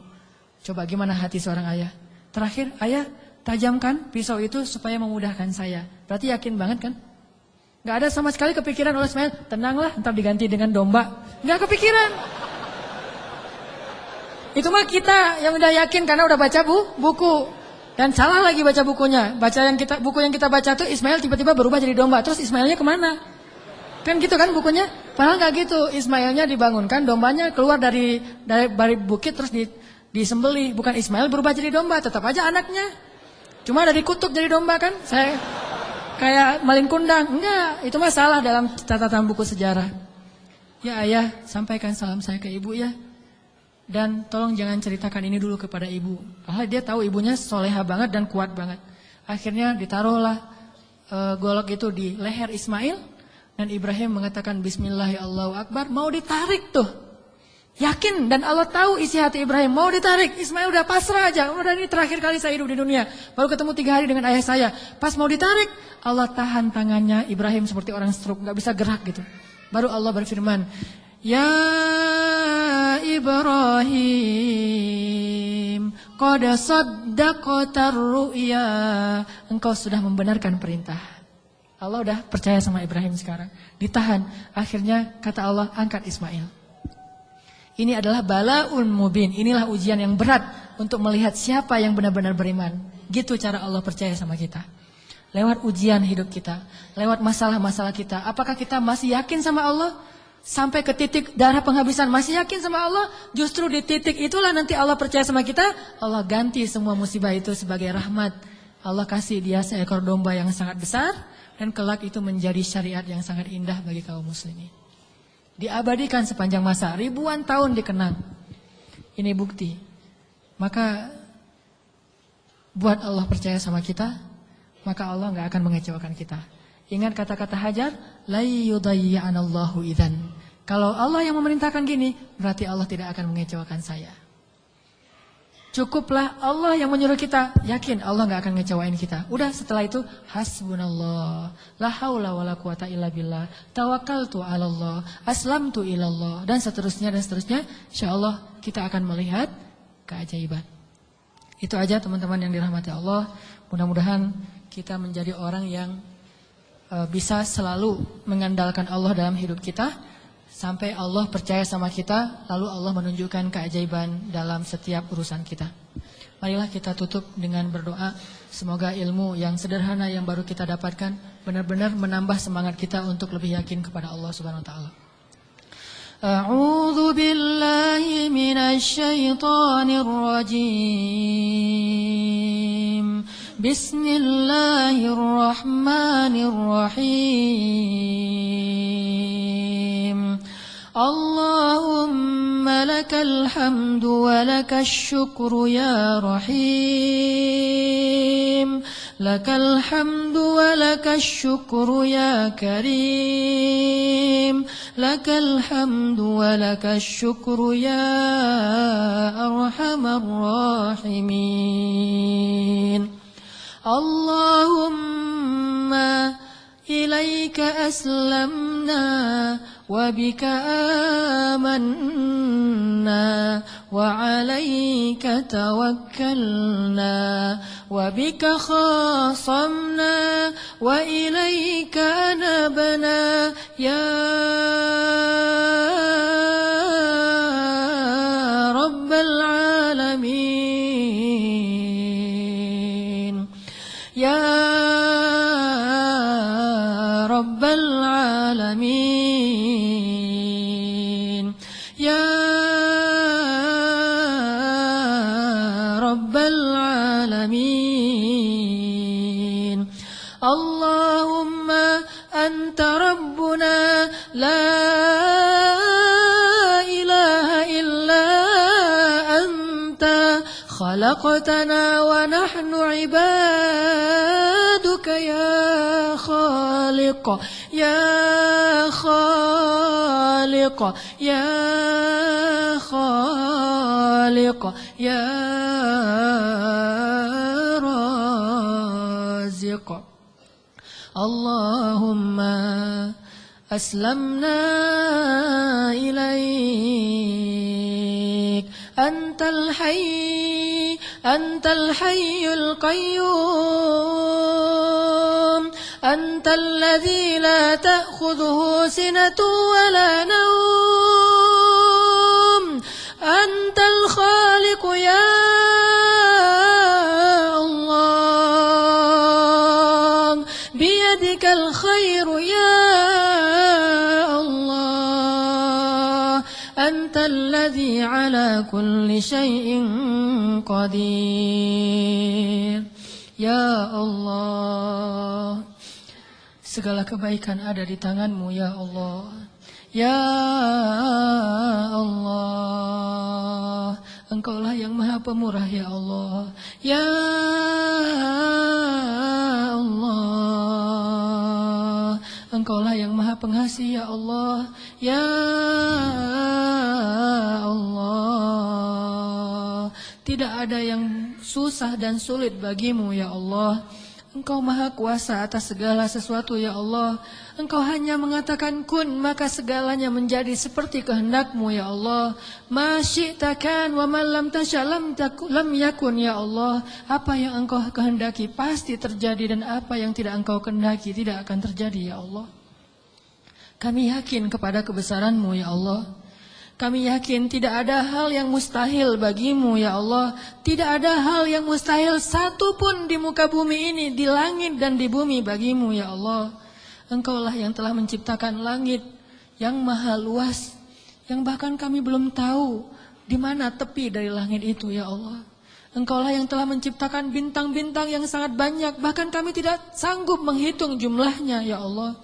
Coba gimana hati seorang ayah? Terakhir, ayah, tajamkan pisau itu supaya memudahkan saya. Berarti yakin banget kan? Gak ada sama sekali kepikiran oleh Ismail, tenanglah ntar diganti dengan domba. Gak kepikiran. Itu mah kita yang udah yakin karena udah baca buku. Dan salah lagi baca bukunya. Buku yang kita baca tuh Ismail tiba-tiba berubah jadi domba. Terus Ismailnya kemana? Kan gitu kan bukunya? Padahal gak gitu. Ismailnya dibangunkan, dombanya keluar dari bukit terus disembelih. Bukan Ismail berubah jadi domba, tetap aja anaknya. Cuma ada dikutuk jadi domba kan? Saya kayak malin kundang. Enggak, itu mah salah dalam catatan buku sejarah. Ya ayah, sampaikan salam saya ke ibu ya. Dan tolong jangan ceritakan ini dulu kepada ibu. Padahal dia tahu ibunya soleha banget dan kuat banget. Akhirnya ditaruhlah golok itu di leher Ismail. Dan Ibrahim mengatakan Bismillah Allahu Akbar. Mau ditarik tuh. Yakin dan Allah tahu isi hati Ibrahim. Mau ditarik, Ismail udah pasrah aja. Udah ini terakhir kali saya hidup di dunia. Baru ketemu 3 hari dengan ayah saya. Pas mau ditarik, Allah tahan tangannya Ibrahim seperti orang stroke, gak bisa gerak gitu. Baru Allah berfirman, Ya Ibrahim, qad saddaqatar ru'ya. Engkau sudah membenarkan perintah. Allah udah percaya sama Ibrahim sekarang. Ditahan. Akhirnya kata Allah, angkat Ismail. Ini adalah balaun mubin. Inilah ujian yang berat untuk melihat siapa yang benar-benar beriman. Gitu cara Allah percaya sama kita. Lewat ujian hidup kita. Lewat masalah-masalah kita. Apakah kita masih yakin sama Allah? Sampai ke titik darah penghabisan masih yakin sama Allah? Justru di titik itulah nanti Allah percaya sama kita. Allah ganti semua musibah itu sebagai rahmat. Allah kasih dia seekor domba yang sangat besar. Dan kelak itu menjadi syariat yang sangat indah bagi kaum muslimin. Diabadikan sepanjang masa, ribuan tahun dikenang. Ini bukti. Maka buat Allah percaya sama kita, maka Allah gak akan mengecewakan kita. Ingat kata-kata Hajar, la yudayyi'anallahu idzan. Kalau Allah yang memerintahkan gini, berarti Allah tidak akan mengecewakan saya. Cukuplah Allah yang menyuruh kita, yakin Allah gak akan ngecewain kita. Udah setelah itu hasbunallah, la haula wala quwata illa billah, tawakkaltu 'alallah, aslamtu ilallah dan seterusnya. Insyaallah kita akan melihat keajaiban. Itu aja teman-teman yang dirahmati Allah. Mudah-mudahan kita menjadi orang yang bisa selalu mengandalkan Allah dalam hidup kita. Sampai Allah percaya sama kita, lalu Allah menunjukkan keajaiban dalam setiap urusan kita. Marilah kita tutup dengan berdoa. Semoga ilmu yang sederhana yang baru kita dapatkan benar-benar menambah semangat kita untuk lebih yakin kepada Allah Subhanahu wa taala. A'udzu billahi minasy syaithanir rajim. Bismillahirrahmanirrahim. Allahumma لك الحمد ولك الشكر يا رحيم لك الحمد ولك الشكر يا كريم لك الحمد ولك الشكر يا أرحم الراحمين اللهم إليك أسلمنا وبك آمنا وعليك توكلنا وبك خاصمنا وإليك أنبنا يا رب العالمين يا رب العالمين يا رب العالمين اللهم أنت ربنا لا إله إلا أنت خلقتنا ونحن عبادك يا خالق يا خالق يا خالق يا رازق اللهم أسلمنا إليك أنت الحي القيوم أنت الذي لا تأخذه سنة ولا نوم أنت الخالق يا الله بيدك الخير يا الله أنت الذي على كل شيء قدير Ya Allah, segala kebaikan ada di tangan-Mu ya Allah. Ya Allah, Engkaulah yang maha pemurah ya Allah. Ya Allah, Engkaulah yang maha pengasih ya Allah. Ya Allah, tidak ada yang susah dan sulit bagimu ya Allah. Engkau maha kuasa atas segala sesuatu ya Allah. Engkau hanya mengatakan kun, maka segalanya menjadi seperti kehendak-Mu ya Allah. Ma syi'ta kan wa ma lam tasya lam yakun ya Allah. Apa yang Engkau kehendaki pasti terjadi, dan apa yang tidak Engkau kehendaki tidak akan terjadi ya Allah. Kami yakin kepada kebesaran-Mu ya Allah. Kami yakin tidak ada hal yang mustahil bagimu ya Allah. Tidak ada hal yang mustahil satu pun di muka bumi ini, di langit dan di bumi bagimu ya Allah. Engkaulah yang telah menciptakan langit yang maha luas, yang bahkan kami belum tahu di mana tepi dari langit itu ya Allah. Engkaulah yang telah menciptakan bintang-bintang yang sangat banyak, bahkan kami tidak sanggup menghitung jumlahnya ya Allah.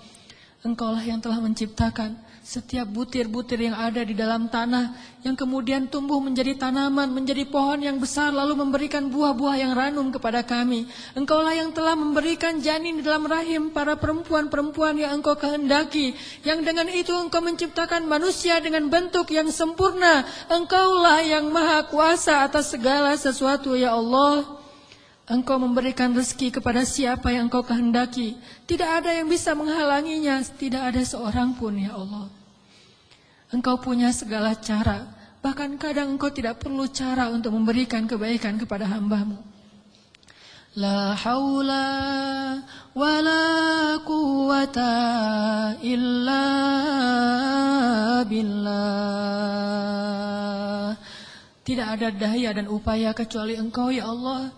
Engkaulah yang telah menciptakan setiap butir-butir yang ada di dalam tanah, yang kemudian tumbuh menjadi tanaman, menjadi pohon yang besar, lalu memberikan buah-buah yang ranum kepada kami. Engkaulah yang telah memberikan janin di dalam rahim para perempuan-perempuan yang Engkau kehendaki, yang dengan itu Engkau menciptakan manusia dengan bentuk yang sempurna. Engkaulah yang maha kuasa atas segala sesuatu ya Allah. Engkau memberikan rezeki kepada siapa yang Engkau kehendaki. Tidak ada yang bisa menghalanginya. Tidak ada seorang pun ya Allah. Engkau punya segala cara. Bahkan kadang Engkau tidak perlu cara untuk memberikan kebaikan kepada hamba-Mu. La haula wa la quwwata illa billah. Tidak ada daya dan upaya kecuali Engkau ya Allah.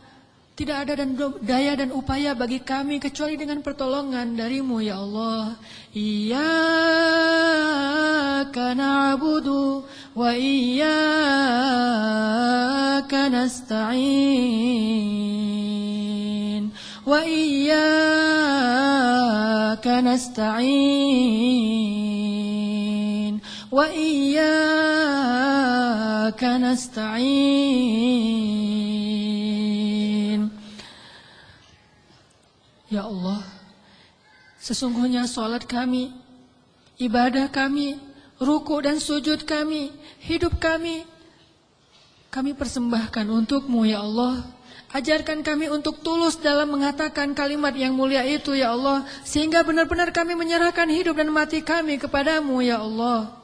Tidak ada daya dan upaya bagi kami kecuali dengan pertolongan dari-Mu ya Allah. Iyyaka na'budu wa iyyaka nasta'in. Wa iyyaka nasta'in. Wa iyyaka وإياك نستعين. Ya Allah, sesungguhnya salat kami, ibadah kami, ruku dan sujud kami, hidup kami persembahkan untuk-Mu ya Allah. Ajarkan kami untuk tulus dalam mengatakan kalimat yang mulia itu ya Allah, sehingga benar-benar kami menyerahkan hidup dan mati kami kepadamu ya Allah.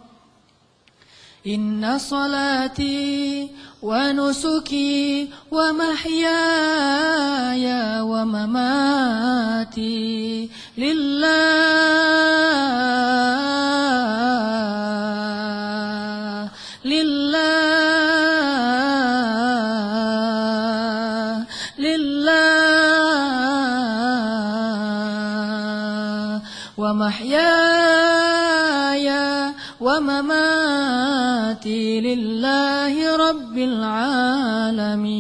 Inna salati wa nusuki wa mahyaya wa mamati lillah wa mahyaya wa mamati lillahi rabbil alamin.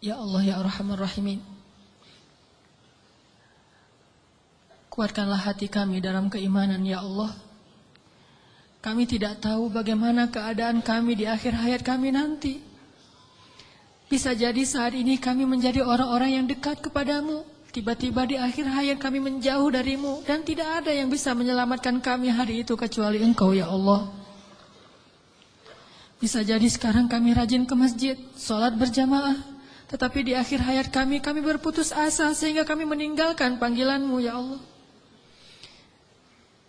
Ya Allah ya Arhamar Rahimin, kuatkanlah hati kami dalam keimanan ya Allah. Kami tidak tahu bagaimana keadaan kami di akhir hayat kami nanti. Bisa jadi saat ini kami menjadi orang-orang yang dekat kepadamu. Tiba-tiba di akhir hayat kami menjauh darimu. Dan tidak ada yang bisa menyelamatkan kami hari itu kecuali Engkau ya Allah. Bisa jadi sekarang kami rajin ke masjid, sholat berjamaah. Tetapi di akhir hayat kami berputus asa sehingga kami meninggalkan panggilanmu ya Allah.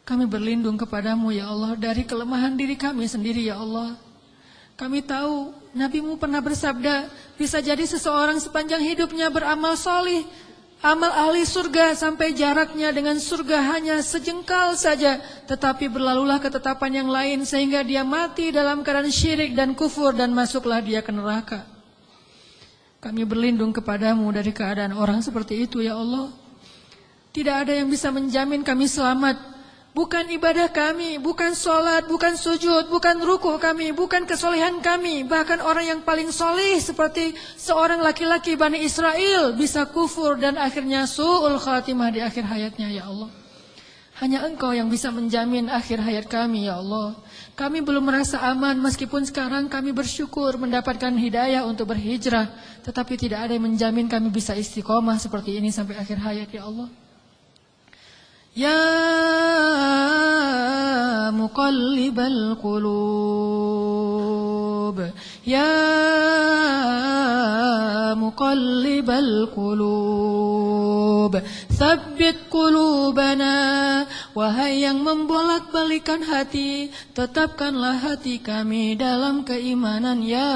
Kami berlindung kepadamu ya Allah dari kelemahan diri kami sendiri ya Allah. Kami tahu Nabi-Mu pernah bersabda, bisa jadi seseorang sepanjang hidupnya beramal solih, amal ahli surga sampai jaraknya dengan surga hanya sejengkal saja, tetapi berlalulah ketetapan yang lain sehingga dia mati dalam keadaan syirik dan kufur dan masuklah dia ke neraka. Kami berlindung kepadamu dari keadaan orang seperti itu ya Allah. Tidak ada yang bisa menjamin kami selamat. Bukan ibadah kami, bukan sholat, bukan sujud, bukan ruku kami, bukan kesolehan kami. Bahkan orang yang paling soleh seperti seorang laki-laki Bani Israel bisa kufur dan akhirnya su'ul khatimah di akhir hayatnya ya Allah. Hanya Engkau yang bisa menjamin akhir hayat kami ya Allah. Kami belum merasa aman meskipun sekarang kami bersyukur mendapatkan hidayah untuk berhijrah. Tetapi tidak ada yang menjamin kami bisa istiqomah seperti ini sampai akhir hayat ya Allah. Ya muqallibal qulub, ya muqallibal qulub, tsabbit qulubana. Wahai yang membolak-balikan hati, tetapkanlah hati kami dalam keimanan ya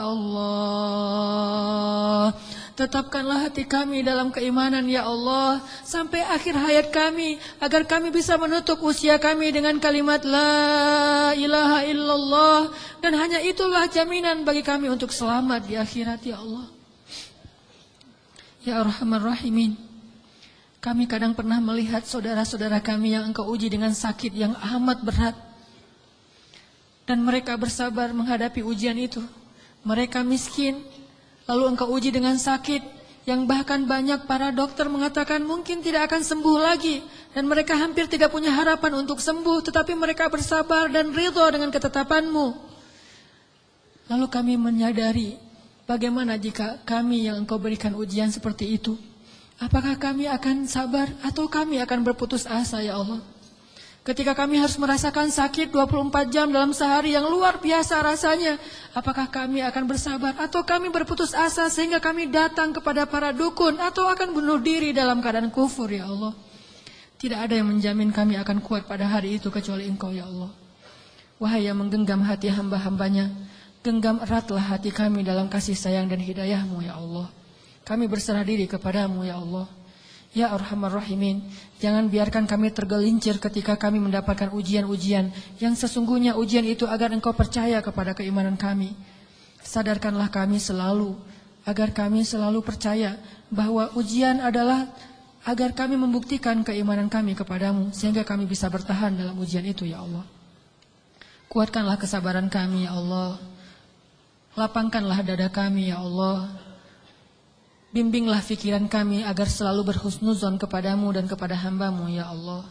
Allah. Tetapkanlah hati kami dalam keimanan ya Allah sampai akhir hayat kami, agar kami bisa menutup usia kami dengan kalimat la ilaha illallah, dan hanya itulah jaminan bagi kami untuk selamat di akhirat ya Allah. Ya Arhamar Rahimin, kami kadang pernah melihat saudara-saudara kami yang Engkau uji dengan sakit yang amat berat, dan mereka bersabar menghadapi ujian itu. Mereka miskin, lalu Engkau uji dengan sakit yang bahkan banyak para dokter mengatakan mungkin tidak akan sembuh lagi. Dan mereka hampir tidak punya harapan untuk sembuh, tetapi mereka bersabar dan ridha dengan ketetapan-Mu. Lalu kami menyadari, bagaimana jika kami yang Engkau berikan ujian seperti itu? Apakah kami akan sabar atau kami akan berputus asa ya Allah? Ketika kami harus merasakan sakit 24 jam dalam sehari yang luar biasa rasanya, apakah kami akan bersabar atau kami berputus asa sehingga kami datang kepada para dukun atau akan bunuh diri dalam keadaan kufur ya Allah? Tidak ada yang menjamin kami akan kuat pada hari itu kecuali Engkau ya Allah. Wahai yang menggenggam hati hamba-hambanya, genggam eratlah hati kami dalam kasih sayang dan hidayah-Mu ya Allah. Kami berserah diri kepadamu ya Allah. Ya Arhamar Rahimin, jangan biarkan kami tergelincir ketika kami mendapatkan ujian-ujian yang sesungguhnya ujian itu agar Engkau percaya kepada keimanan kami. Sadarkanlah kami selalu, agar kami selalu percaya bahwa ujian adalah agar kami membuktikan keimanan kami kepadamu, sehingga kami bisa bertahan dalam ujian itu ya Allah. Kuatkanlah kesabaran kami ya Allah. Lapangkanlah dada kami ya Allah. Bimbinglah fikiran kami agar selalu berhusnuzon kepadamu dan kepada hamba-Mu ya Allah.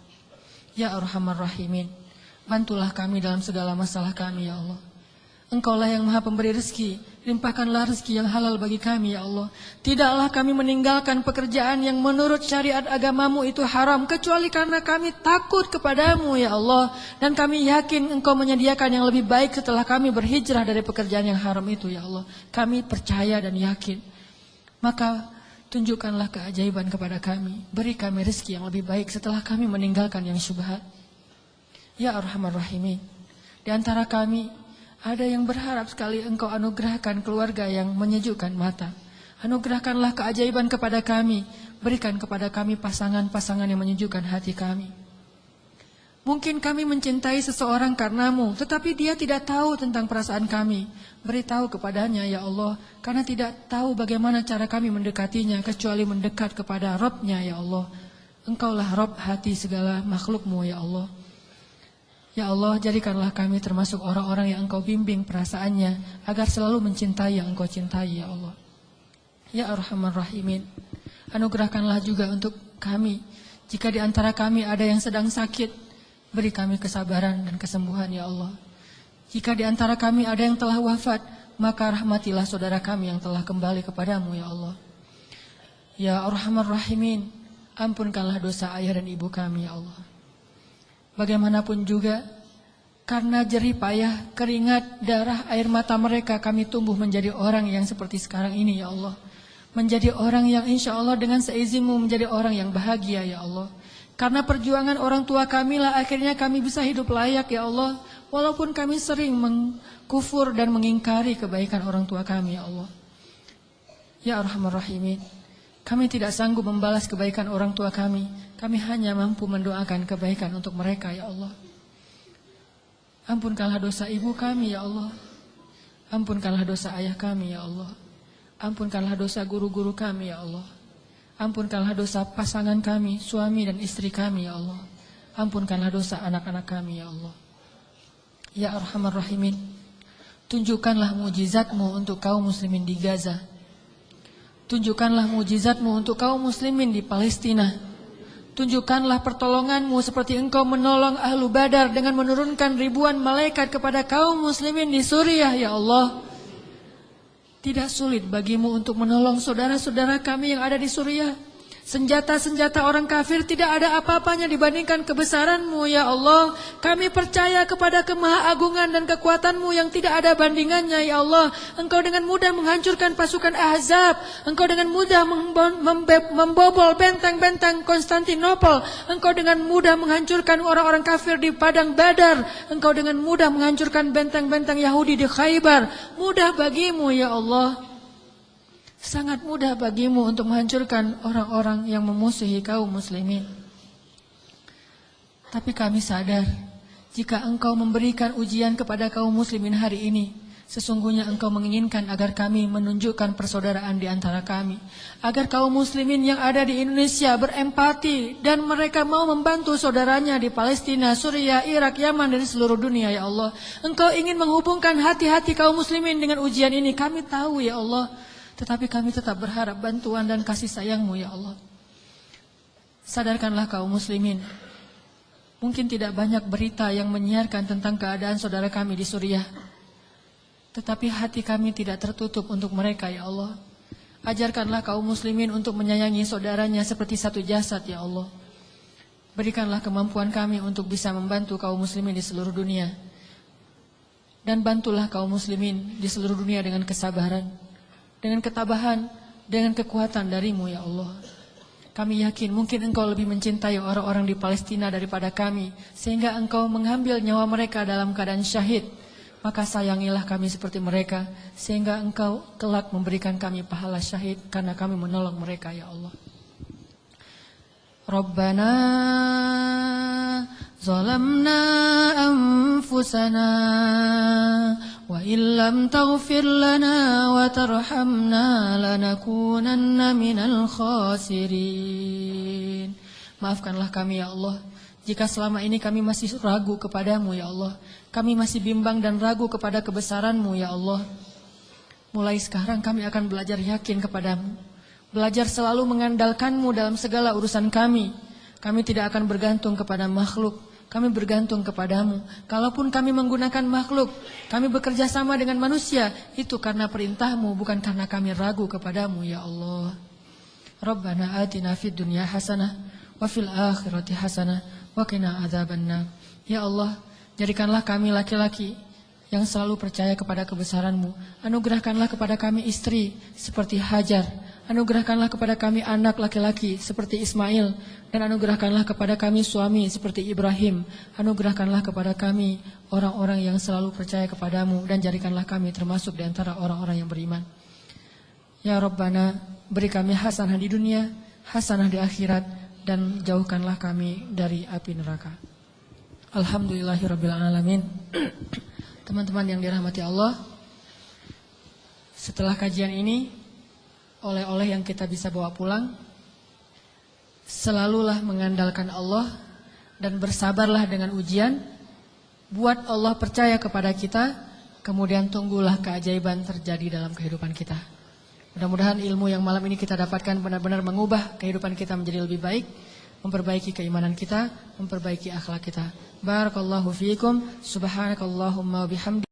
Ya Arhamar Rahimin, Bantulah kami dalam segala masalah kami ya Allah. Engkaulah yang maha pemberi rezeki. Limpahkanlah rezeki yang halal bagi kami ya Allah. Tidaklah kami meninggalkan pekerjaan yang menurut syariat agamamu itu haram. Kecuali karena kami takut kepadamu ya Allah. Dan kami yakin engkau menyediakan yang lebih baik setelah kami berhijrah dari pekerjaan yang haram itu ya Allah. Kami percaya dan yakin. Maka tunjukkanlah keajaiban kepada kami. Beri kami rezeki yang lebih baik setelah kami meninggalkan yang syubhat. Ya Arhamar Rahimin. Di antara kami ada yang berharap sekali engkau anugerahkan keluarga yang menyejukkan mata. Anugerahkanlah keajaiban kepada kami. Berikan kepada kami pasangan-pasangan yang menyejukkan hati kami. Mungkin kami mencintai seseorang karenamu, tetapi dia tidak tahu tentang perasaan kami. Beritahu kepadanya ya Allah, karena tidak tahu bagaimana cara kami mendekatinya, kecuali mendekat kepada Rabb-Nya ya Allah. Engkaulah Rabb hati segala makhlukmu ya Allah. Ya Allah, jadikanlah kami termasuk orang-orang yang engkau bimbing perasaannya, agar selalu mencintai yang engkau cintai ya Allah. Ya Arhamar Rahimin, anugerahkanlah juga untuk kami. Jika di antara kami ada yang sedang sakit, beri kami kesabaran dan kesembuhan ya Allah. Jika di antara kami ada yang telah wafat, maka rahmatilah saudara kami yang telah kembali kepadamu ya Allah. Ya Arhamar Rahimin, ampunkanlah dosa ayah dan ibu kami ya Allah. Bagaimanapun juga, karena jerih payah, keringat, darah, air mata mereka, kami tumbuh menjadi orang yang seperti sekarang ini ya Allah. Menjadi orang yang insya Allah dengan seizinmu menjadi orang yang bahagia ya Allah. Karena perjuangan orang tua kami lah akhirnya kami bisa hidup layak ya Allah. Walaupun kami sering mengkufur dan mengingkari kebaikan orang tua kami ya Allah. Ya Arhamar Rahimin, kami tidak sanggup membalas kebaikan orang tua kami. Kami hanya mampu mendoakan kebaikan untuk mereka ya Allah. Ampunkanlah dosa ibu kami ya Allah. Ampunkanlah dosa ayah kami ya Allah. Ampunkanlah dosa guru-guru kami ya Allah. Ampunkanlah dosa pasangan kami, suami dan istri kami ya Allah. Ampunkanlah dosa anak-anak kami ya Allah. Ya Arhamar Rahimin, tunjukkanlah mujizat-Mu untuk kaum muslimin di Gaza. Tunjukkanlah mujizat-Mu untuk kaum muslimin di Palestina. Tunjukkanlah pertolongan-Mu seperti Engkau menolong Ahlu Badar dengan menurunkan ribuan malaikat kepada kaum muslimin di Suriah ya Allah. Tidak sulit bagimu untuk menolong saudara-saudara kami yang ada di Suriah. Senjata-senjata orang kafir tidak ada apa-apanya dibandingkan kebesaran-Mu ya Allah. Kami percaya kepada kemahaagungan dan kekuatan-Mu yang tidak ada bandingannya ya Allah. Engkau dengan mudah menghancurkan pasukan Ahzab. Engkau dengan mudah membobol benteng-benteng Konstantinopel. Engkau dengan mudah menghancurkan orang-orang kafir di padang Badar. Engkau dengan mudah menghancurkan benteng-benteng Yahudi di Khaybar. Mudah bagimu ya Allah. Sangat mudah bagimu untuk menghancurkan orang-orang yang memusuhi kaum muslimin. Tapi kami sadar, jika Engkau memberikan ujian kepada kaum muslimin hari ini, sesungguhnya Engkau menginginkan agar kami menunjukkan persaudaraan di antara kami. Agar kaum muslimin yang ada di Indonesia berempati dan mereka mau membantu saudaranya di Palestina, Suriah, Irak, Yaman dan seluruh dunia ya Allah. Engkau ingin menghubungkan hati-hati kaum muslimin dengan ujian ini. Kami tahu ya Allah. Tetapi kami tetap berharap bantuan dan kasih sayang-Mu ya Allah. Sadarkanlah kaum muslimin. Mungkin tidak banyak berita yang menyiarkan tentang keadaan saudara kami di Suriah. Tetapi hati kami tidak tertutup untuk mereka ya Allah. Ajarkanlah kaum muslimin untuk menyayangi saudaranya seperti satu jasad ya Allah. Berikanlah kemampuan kami untuk bisa membantu kaum muslimin di seluruh dunia. Dan bantulah kaum muslimin di seluruh dunia dengan kesabaran, dengan ketabahan, dengan kekuatan dari-Mu ya Allah. Kami yakin mungkin Engkau lebih mencintai orang-orang di Palestina daripada kami, sehingga Engkau mengambil nyawa mereka dalam keadaan syahid. Maka sayangilah kami seperti mereka, sehingga Engkau kelak memberikan kami pahala syahid karena kami menolong mereka ya Allah. Rabbana zalamna anfusana wa illam taghfir lana wa tarhamna lanakunanna minal khasirin. Maafkanlah kami ya Allah, jika selama ini kami masih ragu kepadamu ya Allah. Kami masih bimbang dan ragu kepada kebesaran-Mu ya Allah. Mulai sekarang kami akan belajar yakin kepadamu, belajar selalu mengandalkan-Mu dalam segala urusan kami. Kami tidak akan bergantung kepada makhluk. kami bergantung kepadamu. Kalaupun kami menggunakan makhluk, kami bekerja sama dengan manusia, itu karena perintahmu, bukan karena kami ragu kepadamu, ya Allah. Rabbana atina fid dunya hasanah, wa fil akhirati hasanah, wa qina adzabannar. Ya Allah, jadikanlah kami laki-laki yang selalu percaya kepada kebesaran-Mu. Anugerahkanlah kepada kami istri seperti Hajar. Anugerahkanlah kepada kami anak laki-laki seperti Ismail. Dan anugerahkanlah kepada kami suami seperti Ibrahim. Anugerahkanlah kepada kami orang-orang yang selalu percaya kepadamu. Dan jadikanlah kami termasuk di antara orang-orang yang beriman. Ya Rabbana, beri kami hasanah di dunia, hasanah di akhirat, dan jauhkanlah kami dari api neraka. Alhamdulillahirrabbilalamin. Teman-teman yang dirahmati Allah, setelah kajian ini, oleh-oleh yang kita bisa bawa pulang, selalulah mengandalkan Allah dan bersabarlah dengan ujian. Buat Allah percaya kepada kita, kemudian tunggulah keajaiban terjadi dalam kehidupan kita. Mudah-mudahan ilmu yang malam ini kita dapatkan benar-benar mengubah kehidupan kita menjadi lebih baik, memperbaiki keimanan kita, memperbaiki akhlak kita. Barakallahu fiikum, subhanakallahumma wa bihamdika.